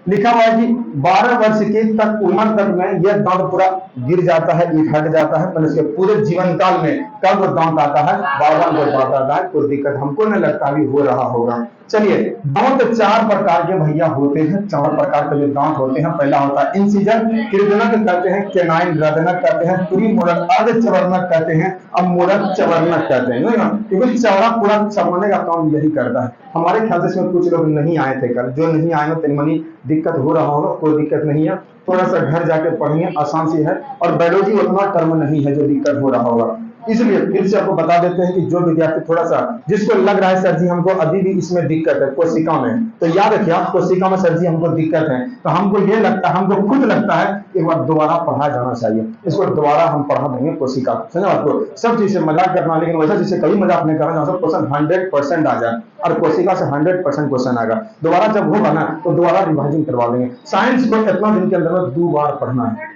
लिखा हुआ है कि 12 वर्ष की तक उम्र तक में यह दांत पूरा गिर जाता है, हट जाता है, पर इसके पूरे जीवन काल में कब दांत आता है, 52 दांत आता है। कोई दिक्कत हमको नहीं लगता भी हो रहा होगा। चलिए दांत 4 प्रकार के भैया होते हैं, 4 प्रकार के जो दांत होते हैं। पहला होता है इंसिजर, कृदनक कहते हैं, केनाइन रदनक कहते हैं, प्रीमोलर अर्धचवर्णक कहते हैं, और मोलर चवर्णक कहते हैं। क्योंकि चौड़ा पूरा चबने का काम यही करता है। हमारे ख्याल से इसमें कुछ लोग नहीं आए थे कल, जो नहीं आए हो तनी दिक्कत हो रहा होगा, कोई दिक्कत नहीं है, थोड़ा सा घर जाके पढ़िए, आसान सी है। और बायोलॉजी उतना टर्म नहीं है जो दिक्कत हो रहा होगा। इसलिए फिर से आपको बता देते हैं कि जो विद्यार्थी थोड़ा सा जिसको लग रहा है सर जी हमको अभी भी इसमें दिक्कत है कोशिका में, तो याद रखिए आप कोशिका में सर जी हमको दिक्कत है, तो हमको ये लगता है, हमको खुद लगता है एक बार दोबारा पढ़ा जाना चाहिए, इसको दोबारा हम पढ़ा देंगे कोशिका। समझे आपको, सब चीज से मजाक करना, लेकिन वैसा चीज से कभी मजाक नहीं करना जहाँ से क्वेश्चन 100% आ जाए, और कोशिका से 100% क्वेश्चन आएगा। दोबारा जब होगा ना तो दोबारा रिवाइजिंग करवा देंगे। साइंस को इतना दिन के अंदर 2 बार पढ़ना है।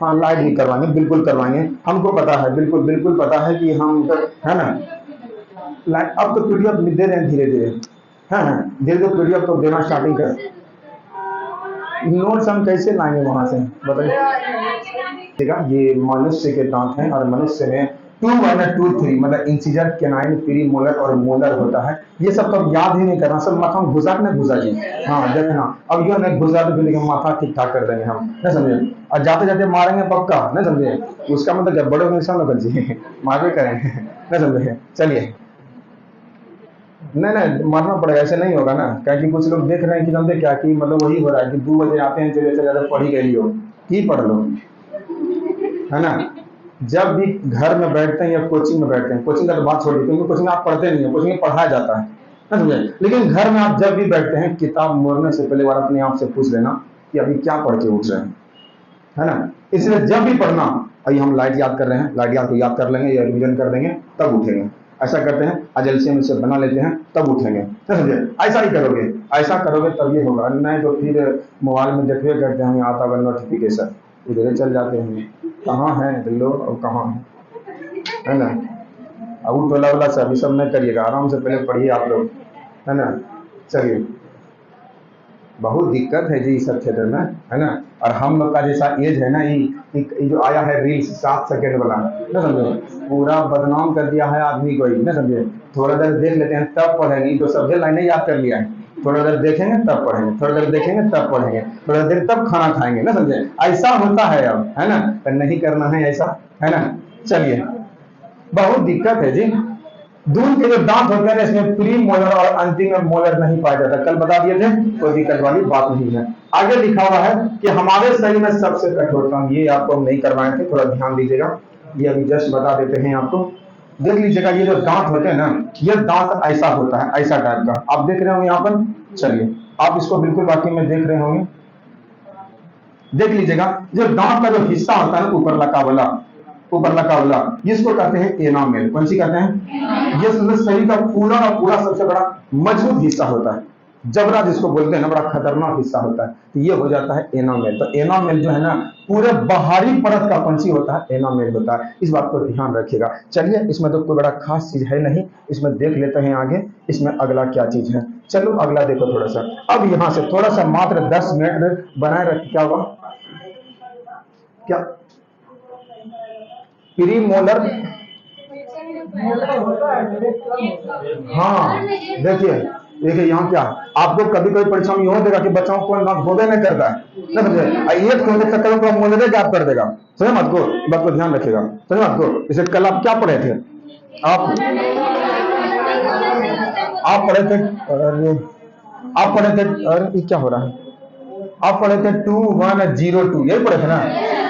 हाँ लाइट नहीं करवाएंगे, बिल्कुल करवाएंगे, हमको पता है, बिल्कुल बिल्कुल पता है कि हम है ना लाइट। अब तो पीडीएफ दे रहे हैं धीरे धीरे, हाँ धीरे धीरे पीडीएफ तो देना स्टार्टिंग कर। नोट्स हम कैसे लाएंगे वहां से बताइए। ये मनुष्य के दांत हैं और मनुष्य में 2 1 2 3 मतलब इंसीजर, कैनाइन, प्री मोलर और मोलर होता है। ये सब तो याद ही नहीं करना, सब माथा में घुसा के घुसा जी। हाँ देखना, अब ये नहीं घुसा तो लेकिन माथा ठीक ठाक कर देंगे हम, नहीं समझे, और जाते जाते मारेंगे पक्का, नहीं समझे, उसका मतलब क्या बड़े नुकसान होगा जी, मारवे करेंगे, नहीं समझे। चलिए नहीं नहीं मारना पड़ेगा, ऐसे नहीं होगा ना, क्योंकि कुछ लोग देख रहे हैं कि समझे क्या कि मतलब वही हो रहा है कि 2 बजे आते हैं, चले चले पढ़ ही गई हो, की पढ़ लो, है ना। जब भी घर में बैठते हैं या कोचिंग में बैठते हैं, कोचिंग का तो बात छोड़िए क्योंकि कोचिंग आप पढ़ते नहीं है, कोचिंग में पढ़ाया जाता है, ना समझे, लेकिन घर में आप जब भी बैठते हैं किताब मोड़ने से पहले बार अपने आप से पूछ लेना कि अभी क्या पढ़ के उठ रहे हैं, है ना। इसलिए जब भी पढ़ना, अभी हम लाइट याद कर रहे हैं, लाइट याद को याद कर लेंगे या रिविजन कर देंगे तब उठेंगे, ऐसा करते हैं, आज एलसीएम से बना लेते हैं तब उठेंगे, समझे, ऐसा ही करोगे, ऐसा करोगे तब ये होगा, नहीं तो फिर मोबाइल में देखते करते हैं आता होगा नोटिफिकेशन, उधर चल जाते हैं, कहाँ है लो और कहाँ है ना। अब टोला वाला सब सब नहीं करिएगा, आराम से पहले पढ़िए आप लोग, है ना। चलिए बहुत दिक्कत है जी इस सब क्षेत्र में, है ना। और हम लोग का जैसा एज है ना, ये जो आया है रील्स 7 सेकंड वाला, ना समझे, पूरा बदनाम कर दिया है आदमी को ही, ना समझे। थोड़ा देर देख लेते हैं तब पढ़ेंगे, तो सभी लाइनें याद कर लिया है, थोड़ा देर देखेंगे तब पढ़ेंगे, थोड़ा देर देखेंगे तब पढ़ेंगे, थोड़ा देर तब खाना खाएंगे, ना समझे, ऐसा होता है अब, है ना, पर नहीं करना है ऐसा, है ना। चलिए बहुत दिक्कत है जी। दूध के जो दांत होते हैं इसमें प्री मोलर और अंतिम में मोलर नहीं पाया जाता, कल बता दिए थे, कोई दिक्कत वाली बात नहीं है। आगे लिखा हुआ है कि हमारे शरीर में सबसे कठोरतम, ये आपको हम नहीं करवाए थे, थोड़ा ध्यान दीजिएगा, ये अभी जस्ट बता देते हैं आपको, देख लीजिएगा। ये जो दांत होते हैं ना, ये दांत ऐसा होता है, ऐसा टाइप का आप देख रहे होंगे यहाँ पर, चलिए आप इसको बिल्कुल वाकई में देख रहे होंगे, देख लीजिएगा। जो दांत का जो हिस्सा होता है ना, ऊपर लगा वाला, ऊपर लगा वाला, जिसको कहते हैं एनामेल, कौन सी कहते हैं, ये शरीर का पूरा का पूरा सबसे बड़ा मजबूत हिस्सा होता है, जबड़ा जिसको बोलते हैं ना, बड़ा खतरनाक हिस्सा होता है, तो ये हो जाता है एनामेल। तो एनामेल जो है ना, पूरे बाहरी परत का पंछी होता है, एनामेल होता है, इस बात को ध्यान रखिएगा। चलिए इसमें तो कोई बड़ा खास चीज है नहीं, इसमें देख लेते हैं आगे, इसमें अगला क्या चीज है। चलो अगला देखो थोड़ा सा, अब यहाँ से थोड़ा सा मात्र 10 मिनट बनाए रख, क्या हुआ, क्या प्री मोलर, हाँ देखिए देखिए यहाँ क्या, आपको कभी कभी परीक्षा में यह देगा कि बच्चों को ना बोधे नहीं करता है, ना समझे, एक खोलने चक्कर में मोलरे याद कर देगा, समझे मत को, बात को ध्यान रखिएगा, समझे मत को। इसे कल आप क्या पढ़े थे, आप पढ़े थे, अरे आप पढ़े थे, अरे ये क्या हो रहा है, आप पढ़े थे 2102, यही पढ़े थे ना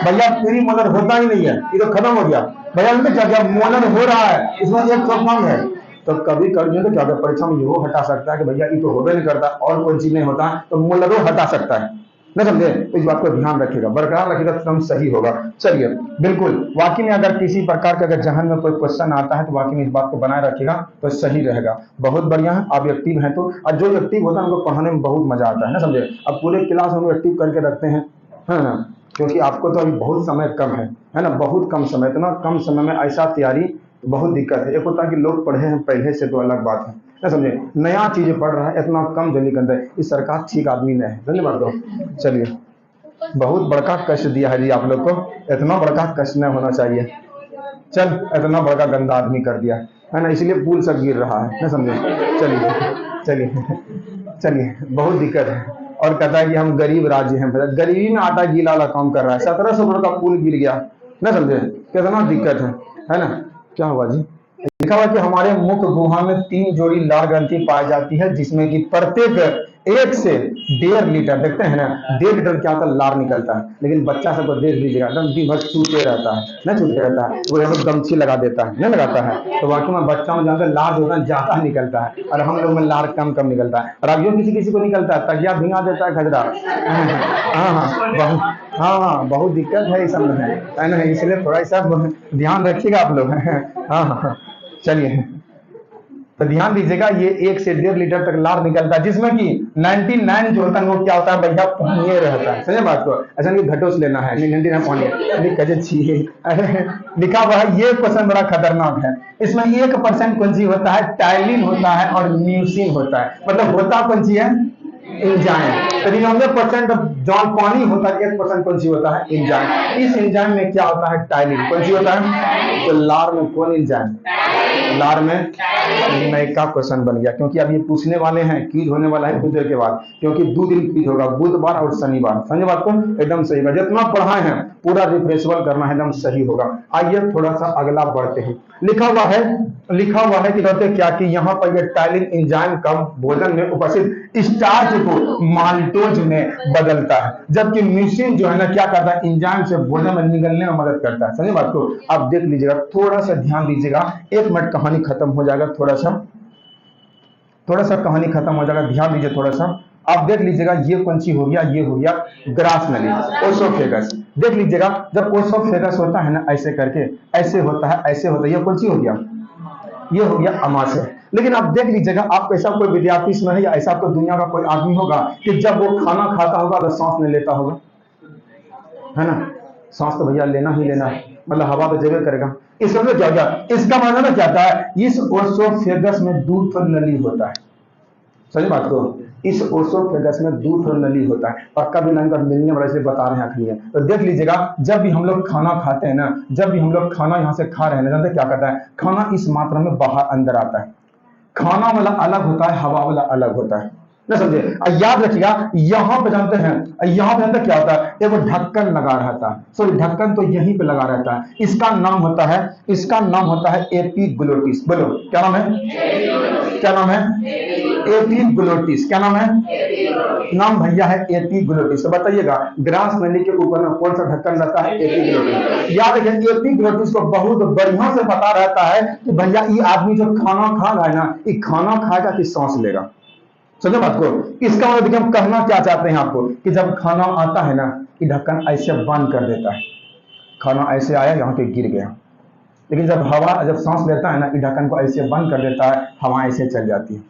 भैया। प्री मोलर होता ही नहीं है, ये तो खत्म हो गया भैया, क्या क्या मोलर हो रहा है, इसमें एक कम है, तो कभी कभी तो क्या परीक्षा में वो हटा सकता है कि भैया ये तो होबे नहीं करता और कोई चीज नहीं होता, तो मोलर हटा सकता है, ना समझे। तो इस बात को ध्यान रखिएगा, बरकरार रखिएगा तो एकदम सही होगा। चलिए बिल्कुल, वाकई में अगर किसी प्रकार का अगर जहन में कोई क्वेश्चन आता है तो वाकई में इस बात को बनाए रखिएगा तो सही रहेगा। बहुत बढ़िया है, आप एक्टिव हैं तो, और जो एक्टिव होता है उनको पढ़ाने में बहुत मजा आता है, ना समझे। अब पूरे क्लास हम एक्टिव करके रखते हैं, है ना, क्योंकि आपको तो अभी बहुत समय कम है ना, बहुत कम समय, इतना कम समय में ऐसा तैयारी बहुत दिक्कत है। एक होता है कि लोग पढ़े हैं पहले से तो अलग बात है, ना समझे, नया चीजें पढ़ रहा है इतना कम जल्दी के अंदर, इस सरकार ठीक आदमी नहीं है, धन्यवाद दो। चलिए बहुत बड़का कष्ट दिया है जी आप लोग को, इतना बड़का कष्ट नहीं होना चाहिए, चल इतना बड़का गंदा आदमी कर दिया है ना, इसलिए पुल सब गिर रहा है, ना समझे। चलिए चलिए चलिए बहुत दिक्कत है, और कहता है कि हम गरीब राज्य हैं, गरीबी में आटा गीला वाला काम कर रहा है, 1700 करोड़ का पुल गिर गया, ना समझे, कितना दिक्कत है ना। क्या हुआ जी, लिखा हुआ कि हमारे मुख गुहा में 3 जोड़ी लाल ग्रंथि पाई जाती है, जिसमें कि प्रत्येक 1 से 1.5 लीटर, देखते हैं ना 1.5 लीटर क्या होता है, लार निकलता है। लेकिन बच्चा सबको देख लीजिएगा एकदम दिन भर चूते रहता है, ना चूते रहता है, वो यहाँ पे गमछी लगा देता है, नहीं लगाता है, तो वाकई में बच्चा में जानते लार जो है ज्यादा निकलता है, और हम लोग में लार कम कम निकलता है। और अब यो किसी किसी को निकलता है, तकिया भिंगा देता है खजरा। हाँ हाँ बहुत, हाँ हाँ बहुत दिक्कत है इस सब में, है ना, इसलिए थोड़ा सा ध्यान रखिएगा आप लोग। हाँ हाँ चलिए, तो ध्यान दीजिएगा ये 1 से 1.5 लीटर तक लार निकलता है, जिसमें कि 99 जो होता है वो क्या होता है भैया, पानी रहता है। समझे बात को, ऐसा नहीं घटोस लेना है, 99 पानी कजे चाहिए। अरे लिखा हुआ है, ये क्वेश्चन बड़ा खतरनाक है। इसमें 1% कौन सी होता है, टाइलिन होता है और म्यूसिन होता है। मतलब होता कौन सी है, एंजाइम। तो 99% जॉन पानी होता है, 1% कौन सी होता है, एंजाइम। इस एंजाइम में क्या होता है, टाइलिन। कौन सी होता है, तो लार में कौन एंजाइम, लार में। नए का क्वेश्चन बन गया, क्योंकि अब ये पूछने वाले हैं, क्विज होने वाला है कुछ देर के बाद, क्योंकि 2 दिन क्विज होगा, बुधवार और शनिवार। समझे बात को, एकदम सही बात, जितना पढ़ाए हैं पूरा रिफ्रेशबल करना है, एकदम सही होगा। आइए थोड़ा सा अगला बढ़ते हैं। लिखा हुआ है कि कहते क्या कि यहाँ पर ये टाइलिन एंजाइम कम भोजन में उपस्थित स्टार्च को माल्टोज में बदलता है, जबकि म्यूसिन जो है ना क्या करता है, एंजाइम से भोजन में निगलने में मदद करता है। समझे बात को, आप देख लीजिएगा, थोड़ा सा ध्यान दीजिएगा, 1 मिनट कहानी खत्म हो जाएगा, थोड़ा सा कहानी खत्म हो जाएगा, ध्यान दीजिए थोड़ा सा। आप देख लीजिएगा, ये कौन सी हो गया, ये हो गया ग्रास नली, ओसोफेगस। देख लीजिएगा, जब ओसोफेगस होता है ना ऐसे करके, ऐसे होता है, ऐसे होता है, ये कौन सी हो गया, ये हो गया अमाशय। लेकिन आप देख लीजिएगा, आप ऐसा कोई विद्यार्थी इसमें है या ऐसा कोई दुनिया का कोई आदमी होगा कि जब वो खाना खाता होगा तो सांस नहीं लेता होगा, है ना, सांस तो भैया लेना ही लेना है, मतलब हवा तो जरूर करेगा। इसका मतलब क्या होगा, इसका मतलब क्या होता है, इस ओसोफेगस में 2 नली होता है। समझ बात को, इस ओसोफेगस में 2 नली होता है, पक्का भी नहीं मिलने वाला, इसलिए बता रहे हैं आखिर। तो देख लीजिएगा, जब भी हम लोग खाना खाते हैं ना, जब भी हम लोग खाना यहाँ से खा रहे हैं ना, जानते क्या करता है, खाना इस मात्रा में बाहर अंदर आता है। खाना वाला अलग होता है, हवा वाला अलग होता है, ना समझे। याद रखिएगा, यहाँ पे जानते हैं, यहाँ पे जानते क्या होता है, एक ढक्कन लगा रहता है, सॉरी ढक्कन तो यहीं पे लगा रहता है, इसका नाम होता है एपिग्लोटिस। बोलो क्या नाम है, क्या नाम है, एपिग्लोटिस। क्या नाम है, नाम भैया है एपिग्लोटिस। तो बताइएगा, ग्रास नली के ऊपर में कौन सा ढक्कन रहता है, एपिग्लोटिस। याद रखिए, एपिग्लोटिस को बहुत बढ़िया से पता रहता है कि भैया ये आदमी जो खाना खा रहा है ना, ये खाना खाएगा कि सांस लेगा। समझो बात को, इसका मतलब देखिए हम कहना क्या चाहते हैं आपको, कि जब खाना आता है ना, कि ढक्कन ऐसे बंद कर देता है, खाना ऐसे आया यहाँ पे गिर गया, लेकिन जब सांस लेता है ना, कि ढक्कन को ऐसे बंद कर देता है, हवा ऐसे चल जाती है।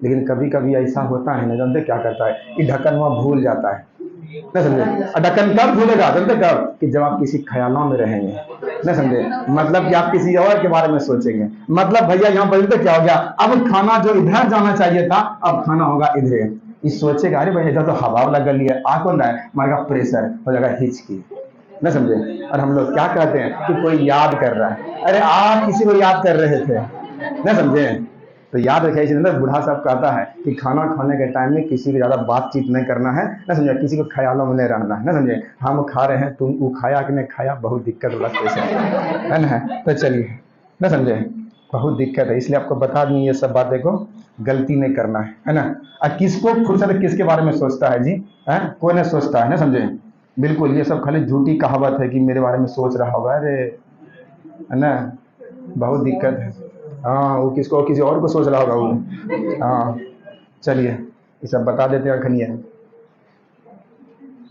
लेकिन कभी कभी ऐसा होता है ना, जानते क्या करता है, कि ढक्कन वहां भूल जाता है, नहीं समझे। ढक्कन कब भूलेगा, जानते कब, कि जब आप किसी ख्यालों में रहेंगे, नहीं समझे, मतलब कि आप किसी और के बारे में सोचेंगे। मतलब भैया यहाँ पर तो क्या हो गया, अब खाना जो इधर जाना चाहिए था, अब खाना होगा इधर। इस सोचेगा, अरे भैया इधर तो हवा वाला गली है, आ कौन रहा है, हमारा प्रेशर हो जाएगा, हिचकी, न समझे। और हम लोग क्या कहते हैं, कि कोई याद कर रहा है, अरे आप किसी को याद कर रहे थे, न समझे। तो याद रखिए, इसलिए बूढ़ा साहब कहता है कि खाना खाने के टाइम में किसी की ज्यादा बातचीत नहीं करना है, न समझे, किसी को ख्यालों में नहीं रहना है, न समझे। हम खा रहे हैं, तुम वो खाया कि नहीं खाया, बहुत दिक्कत वाला क्वेश्चन है ना। तो चलिए, न समझे, बहुत दिक्कत है, इसलिए आपको बता दूं, ये सब बातें को गलती नहीं करना है ना। और किसको फुर्सत किसके बारे में सोचता है जी, है कोई नहीं सोचता है, ना समझे। बिल्कुल, ये सब खाली झूठी कहावत है कि मेरे बारे में सोच रहा होगा, अरे है ना, बहुत दिक्कत है। हाँ, वो किसी और को सोच रहा होगा वो। हाँ चलिए, ये सब बता देते हैं खनिया।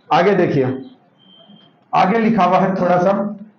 आगे देखिए, आगे लिखा हुआ है थोड़ा सा,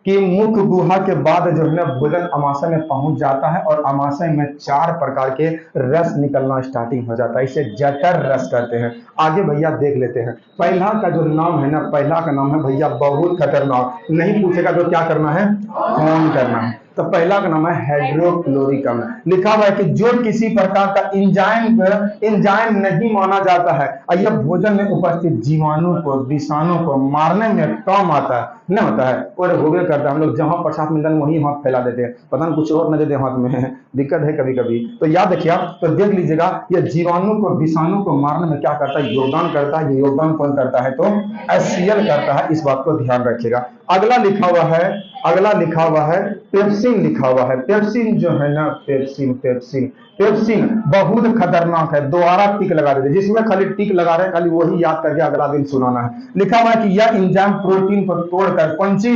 कि मुख गुहा के बाद जो है ना भोजन अमाशय में पहुंच जाता है, और अमाशय में 4 प्रकार के रस निकलना स्टार्टिंग हो जाता है, इसे जठर रस कहते हैं। आगे भैया देख लेते हैं, पहला का जो नाम है ना, पहला का नाम है भैया बहुत खतरनाक, नहीं पूछेगा तो क्या करना है, फोन करना है। तो पहला का नाम है हाइड्रोक्लोरिक अम्ल। लिखा हुआ है कि जो किसी प्रकार का एंजाइम नहीं माना जाता है, और यह भोजन में उपस्थित जीवाणु को, विषाणु को मारने में काम आता है, नहीं होता है, और होबे करता है। हम लोग जहां प्रसाद मिलता है वहीं हाथ फैला देते हैं, पता नहीं कुछ और न देते हाथ में, दिक्कत है कभी कभी। तो याद रखिए, तो देख लीजिएगा, यह जीवाणु को, विषाणु को मारने में क्या करता है, योगदान करता है। ये योगदान कौन करता है, तो HCl करता है, इस बात को ध्यान रखिएगा। अगला लिखा हुआ है, अगला लिखा हुआ है पेप्सिन लिखा हुआ है। पेप्सिन जो है ना, पेप्सिन पेप्सिन पेप्सिन बहुत खतरनाक है। दोबारा टिक लगा देते, जिसमें खाली टिक लगा रहे हैं खाली वही याद करके अगला दिन सुनाना है। लिखा हुआ है कि यह एंजाइम प्रोटीन को तोड़कर कौन सी,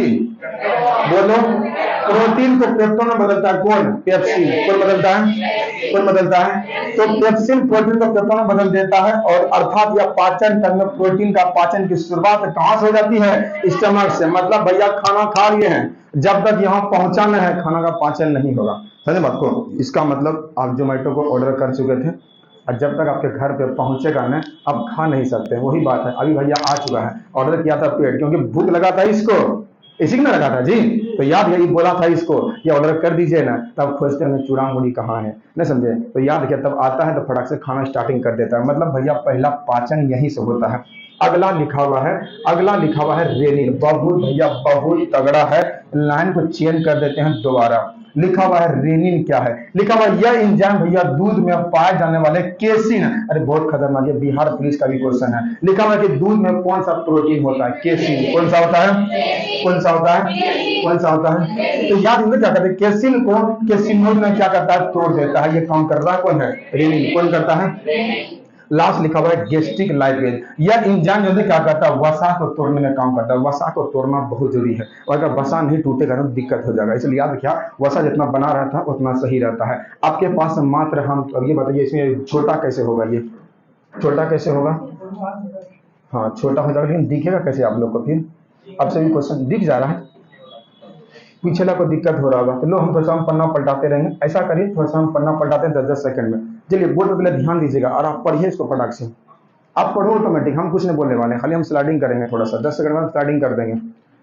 बोलो, प्रोटीन को पेप्टोन में बदलता है। कौन? पेप्सिन। कौन बदलता है? कौन बदलता है? तो पेप्सिन प्रोटीन को पेप्टोन में बदल देता है, और अर्थात यह पाचन तंत्र में प्रोटीन का पाचन की शुरुआत कहां से हो जाती है? स्टमक से। मतलब भैया खाना खा लिए हैं, जब तक यहां पहुंचा न है खाना का पाचन नहीं होगा। समझे बात को? इसका मतलब आप जोमेटो को ऑर्डर कर चुके थे और जब तक आपके घर पे पहुंचेगा ना, आप खा नहीं सकते। वही बात है, अभी भैया आ चुका है, ऑर्डर किया था पेट, क्योंकि भूख लगा था इसको, इसी ने लगा था जी। तो याद यही बोला था इसको, ये ऑर्डर कर दीजिए ना, तब खोजते हैं चूड़ा मुड़ी कहाँ है, नहीं समझे? तो याद किया, तब आता है तो फटाक से खाना स्टार्टिंग कर देता है। मतलब भैया पहला पाचन यहीं से होता है। अगला लिखा हुआ है, अगला लिखा हुआ है रेनिन। बहुत भैया बहुत तगड़ा है, लाइन को चेंज कर देते हैं दोबारा। लिखा हुआ है रेनिन क्या है? लिखा हुआ है यह एंजाइम भैया दूध में पाए जाने वाले केसिन। अरे बहुत खतरनाक, ये बिहार पुलिस का भी क्वेश्चन है। लिखा हुआ है कि दूध में कौन सा प्रोटीन होता है? केसिन। कौन सा होता है? कौन सा होता है? कौन सा होता है? तो याद इनमें क्या करते हैं, केसिन को केसिनोज में क्या करता है? तोड़ देता है। ये काम कर रहा है कौन है? रेनिन। कौन करता है? लास्ट लिखा हुआ है गैस्ट्रिक लाइपेज। यह एंजाइम जो है क्या करता है? वसा को तोड़ने में काम करता है। वसा को तोड़ना बहुत जरूरी है, और अगर वसा नहीं टूटेगा तो दिक्कत हो जाएगा। इसलिए याद रखिए, वसा जितना बना रहता है उतना सही रहता है। आपके पास मात्र हम, अब ये बताइए इसमें छोटा कैसे होगा? ये छोटा कैसे होगा? हाँ छोटा हो जाएगा, लेकिन दिखेगा कैसे आप लोग को? फिर अब सभी क्वेश्चन दिख जा रहा है, पिछला को दिक्कत हो रहा होगा। तो लो हम थोड़ा सा पन्ना पलटाते रहेंगे, ऐसा करिए थोड़ा सा हम पन्ना पलटाते हैं 10-10 सेकंड में। चलिए बोर्ड पे पहले ध्यान दीजिएगा और आप पढ़िए इसको फटाक से। आप पढ़ो ऑटोमेटिक, हम कुछ नहीं बोलने वाले हैं, खाली हम स्लाइडिंग करेंगे थोड़ा सा, 10 सेकंड में हम स्लाइडिंग कर देंगे।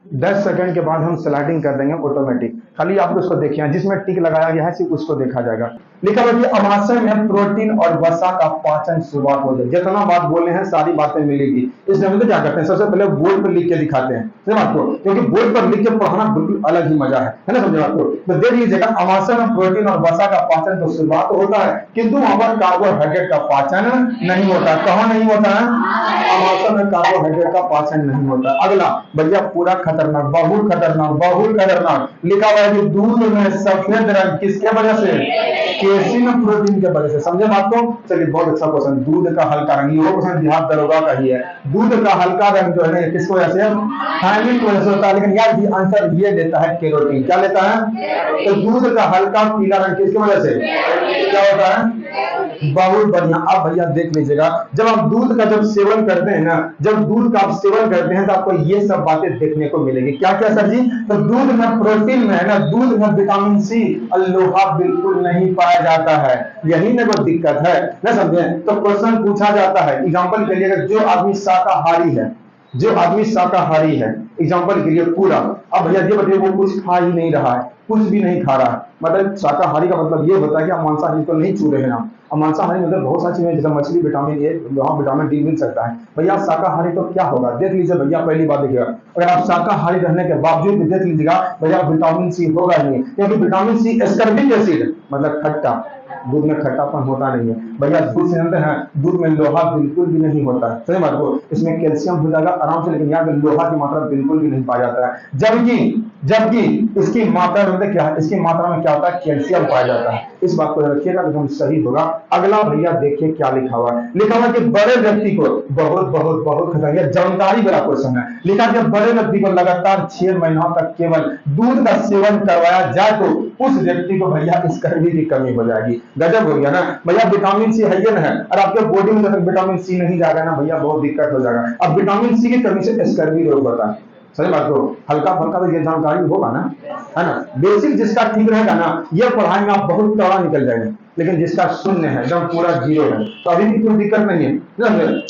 10 सेकंड के बाद हम स्लाइडिंग कर देंगे ऑटोमेटिक। खाली आप उसको देखिए, जिसमें टिक लगाया गया है सिर्फ उसको देखा जाएगा। लिखा हुआ है अमाशय में प्रोटीन और वसा का पाचन शुरुआत हो जाए। जितना बात बोले हैं सारी बातें मिलेगी। इसलिए हम तो क्या करते हैं, सबसे पहले बोर्ड पर लिख के दिखाते हैं, समझ आपको, क्योंकि बोर्ड पर लिख के पढ़ाना बिल्कुल अलग ही मजा है ना, समझे आपको? तो देख लीजिएगा, अमाशय में प्रोटीन और वसा का पाचन तो शुरुआत होता है, किंतु वहां पर कार्बोहाइड्रेट का पाचन नहीं होता। कहाँ नहीं होता है? अमाशय में कार्बोहाइड्रेट का पाचन नहीं होता। अगला भैया पूरा खतरनाक, बहुत खतरनाक, बहुत खतरनाक। लिखा हुआ है कि दूध में सफेद रंग किसके वजह से? केसिन प्रोटीन के वजह से। समझे बात को? चलिए बहुत अच्छा क्वेश्चन। दूध का हल्का रंग, ये क्वेश्चन बिहार दरोगा का ही है। दूध का हल्का रंग जो है ना, किसकी वजह से? थायमिन की वजह से होता है। लेकिन यार ये आंसर ये देता है केरोटीन। क्या लेता है? तो दूध का हल्का पीला रंग किसकी वजह से? क्या होता है? बहुत बढ़िया। अब भैया देख लीजिएगा, जब आप दूध का जब सेवन करते हैं ना, जब दूध का आप सेवन करते हैं तो आपको ये सब बातें देखने को मिलेगी। क्या क्या सर जी? तो दूध में प्रोटीन में है ना, दूध में विटामिन सी और लोहा बिल्कुल नहीं पाया जाता है। यही ना कोई दिक्कत है, ना समझे? तो क्वेश्चन पूछा जाता है एग्जाम्पल के लिए, जो आदमी शाकाहारी है, जो आदमी शाकाहारी है, एग्जाम्पल के लिए पूरा, अब भैया ये बताइए वो कुछ खा ही नहीं रहा है, कुछ भी नहीं खा रहा है, मतलब शाकाहारी का मतलब ये होता है कि आप मांसाहारी को नहीं छू रहे हैं आप। अब मांसाहारी मतलब बहुत सारी चीजें, जैसे मछली विटामिन ए, वहाँ विटामिन डी मिल सकता है। भैया शाकाहारी तो क्या होगा? देख लीजिए भैया, पहली बात देखिएगा, अगर आप शाकाहारी रहने के बावजूद भी देख लीजिएगा भैया विटामिन सी होगा नहीं, क्योंकि विटामिन सी एस्कर्बिक एसिड मतलब खट्टा, दूध में खट्टापन होता नहीं है। भैया दूध से जानते हैं, दूध में लोहा बिल्कुल भी नहीं होता है, सही बात को, इसमें कैल्शियम हो जाएगा आराम से, लेकिन यहाँ पे लोहा की मात्रा बिल्कुल भी नहीं पाया जाता है। जबकि जबकि इसकी मात्रा में क्या है? इसकी मात्रा में क्या होता है? कैल्शियम पाया जाता है। इस बात को रखिएगा तो हम सही होगा। अगला भैया देखिए क्या लिखा हुआ है। लिखा हुआ है कि बड़े व्यक्ति को, बहुत बहुत बहुत खतरनाक जानकारी वाला क्वेश्चन है। लिखा है कि बड़े व्यक्ति को लगातार 6 महीनों तक केवल दूध का सेवन करवाया जाए तो उस व्यक्ति को भैया स्कर्वी की कमी हो जाएगी। गजब हो गया ना भैया, विटामिन सी है ये ना है, और आपके बॉडी में जब विटामिन सी नहीं जाएगा ना भैया, बहुत दिक्कत हो जाएगा। अब विटामिन सी की कमी से स्कर्वी रोग होता है, सही बात को, हल्का फल्का तो ये जानकारी होगा ना, है ना? बेसिक जिसका ठीक रहेगा ना, ये पढ़ाई में आप बहुत तगड़ा निकल जाएंगे। लेकिन जिसका शून्य है, जब पूरा जीरो है, तो अभी भी कोई दिक्कत नहीं है।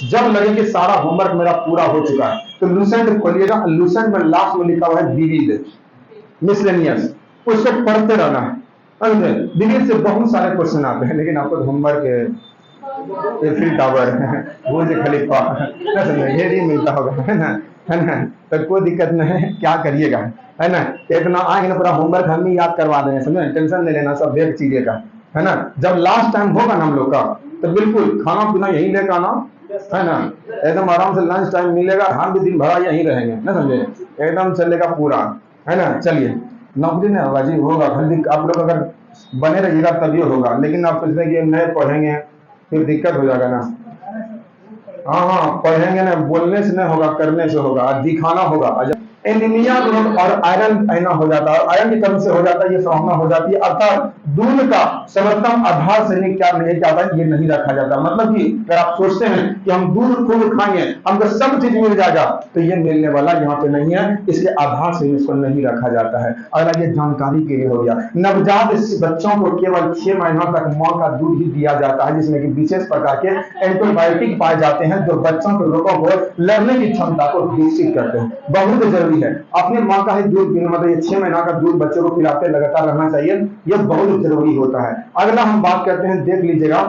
जब लगे कि सारा होमवर्क मेरा पूरा हो चुका है तो लूसेंट खोलिएगा, लूसेंट में लास्ट में लिखा हुआ है विविध मिसलेनियस, उसको पढ़ते रहना है। विविध से बहुत सारे क्वेश्चन आते हैं, लेकिन आपको होमवर्क एफिल टावर, बुर्ज खलीफा, ये नहीं मिलता होगा, है ना? तो कोई दिक्कत नहीं है, क्या करिएगा, है ना? इतना आएंगे ना, पूरा होमवर्क हम ही याद करवा देंगे, समझे? टेंशन नहीं लेना, सब देख चीजें का, है ना? जब लास्ट टाइम होगा ना हम लोग का, तो बिल्कुल खाना पीना यही लेकर आना, है ना। एकदम आराम से लंच टाइम मिलेगा, हम भी दिन भर यहीं रहेंगे ना, समझे, एकदम चलेगा पूरा, है ना। चलिए, नौकरी नहीं होगा जी, होगा खाली आप लोग अगर बने रहिएगा तभी होगा, लेकिन आप सोचते हैं कि नए पढ़ेंगे फिर दिक्कत हो जाएगा ना। हाँ हाँ, पढ़ेंगे ना, बोलने से नहीं होगा, करने से होगा, दिखाना होगा। एनीमिया और आयरन ऐना हो जाता है, आयरन की कमी से हो जाता है, ये प्रॉब्लम हो जाती है। अर्थात दूध का सर्वोत्तम आधार से नहीं क्या नहीं जाता है, ये नहीं रखा जाता। मतलब कि अगर आप सोचते हैं कि हम दूध खूब खाएंगे हमको सब चीज मिल जाएगा, तो ये मिलने वाला यहाँ पे नहीं है, इसके आधार से इसको नहीं रखा जाता है। अगला ये जानकारी के लिए हो गया, नवजात बच्चों को केवल 6 महीनों तक माँ का दूध ही दिया जाता है, जिसमें कि विशेष प्रकार के एंटीबायोटिक पाए जाते हैं जो बच्चों के रोगों को लड़ने की क्षमता को विकसित करते हैं। बहुत जरूरी है अपनी माँ का ही दूध पीना, मतलब ये 6 महीना का दूध बच्चों को पिलाते लगातार रहना चाहिए, ये बहुत जरूरी होता है। अगला हम बात करते हैं, देख लीजिएगा,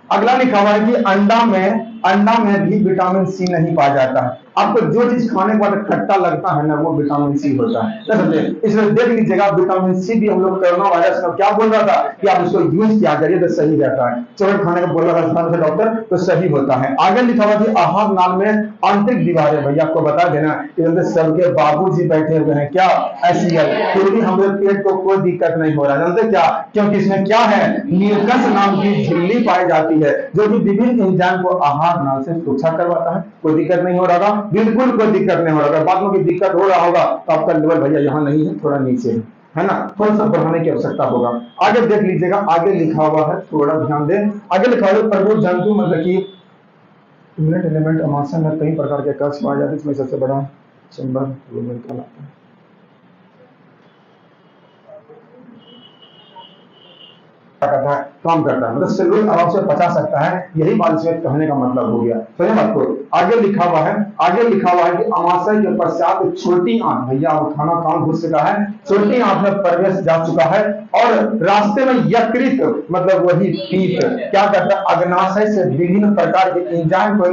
अगला लिखा हुआ है कि अंडा में भी विटामिन सी नहीं पाया जाता है। आपको जो चीज खाने के बाद खट्टा लगता है ना, वो विटामिन सी होता है, ना समझे। इसमें देख लीजिएगा, विटामिन सी भी हम लोग कोरोना वायरस का क्या बोल रहा था कि आप इसको यूज किया करिए तो सही रहता है। चोट खाने का बोल रहा था डॉक्टर, तो सही होता है। आगे लिखा हुआ कि आहार नाल में आंतरिक दीवारें, भैया आपको बता देना कि सबके बाबूजी बैठे हुए हैं क्या, ऐसी है, फिर भी हमारे पेट को कोई दिक्कत नहीं हो रहा, जानते क्या, क्योंकि इसमें क्या है, नीलकंठ नाम की झिल्ली पाई जाती है, जो कि विभिन्न एंजाइम को आहार नाल से सुरक्षा करवाता है। कोई दिक्कत नहीं हो रहा, बिल्कुल कोई दिक्कत नहीं हो रहा। बाद में कोई दिक्कत हो रहा होगा तो आपका लेवल भैया यहाँ नहीं है, थोड़ा नीचे है ना, थोड़ा सा बढ़ाने की आवश्यकता होगा। आगे देख लीजिएगा, आगे लिखा हुआ है, थोड़ा ध्यान दें, आगे लिखा हुआ है प्रमुख जंतु, मतलब कि एलिमेंट अमाशय में कई प्रकार के कष्ट पाए जाते हैं, इसमें सबसे बड़ा चैम्बर कहलाता है। करता है, काम करता है, मतलब सेलुलोज आराम से पचा सकता है, यही बात इसमें कहने का मतलब हो गया। तो ये बात को आगे लिखा हुआ है, आगे लिखा हुआ है कि अमाशय के पश्चात छोटी आंत, भैया अब खाना काम घुस चुका है, छोटी आंत में प्रवेश जा चुका है, और रास्ते में यकृत, मतलब वही पीत क्या करता है, अग्नाशय से विभिन्न प्रकार के एंजाइम को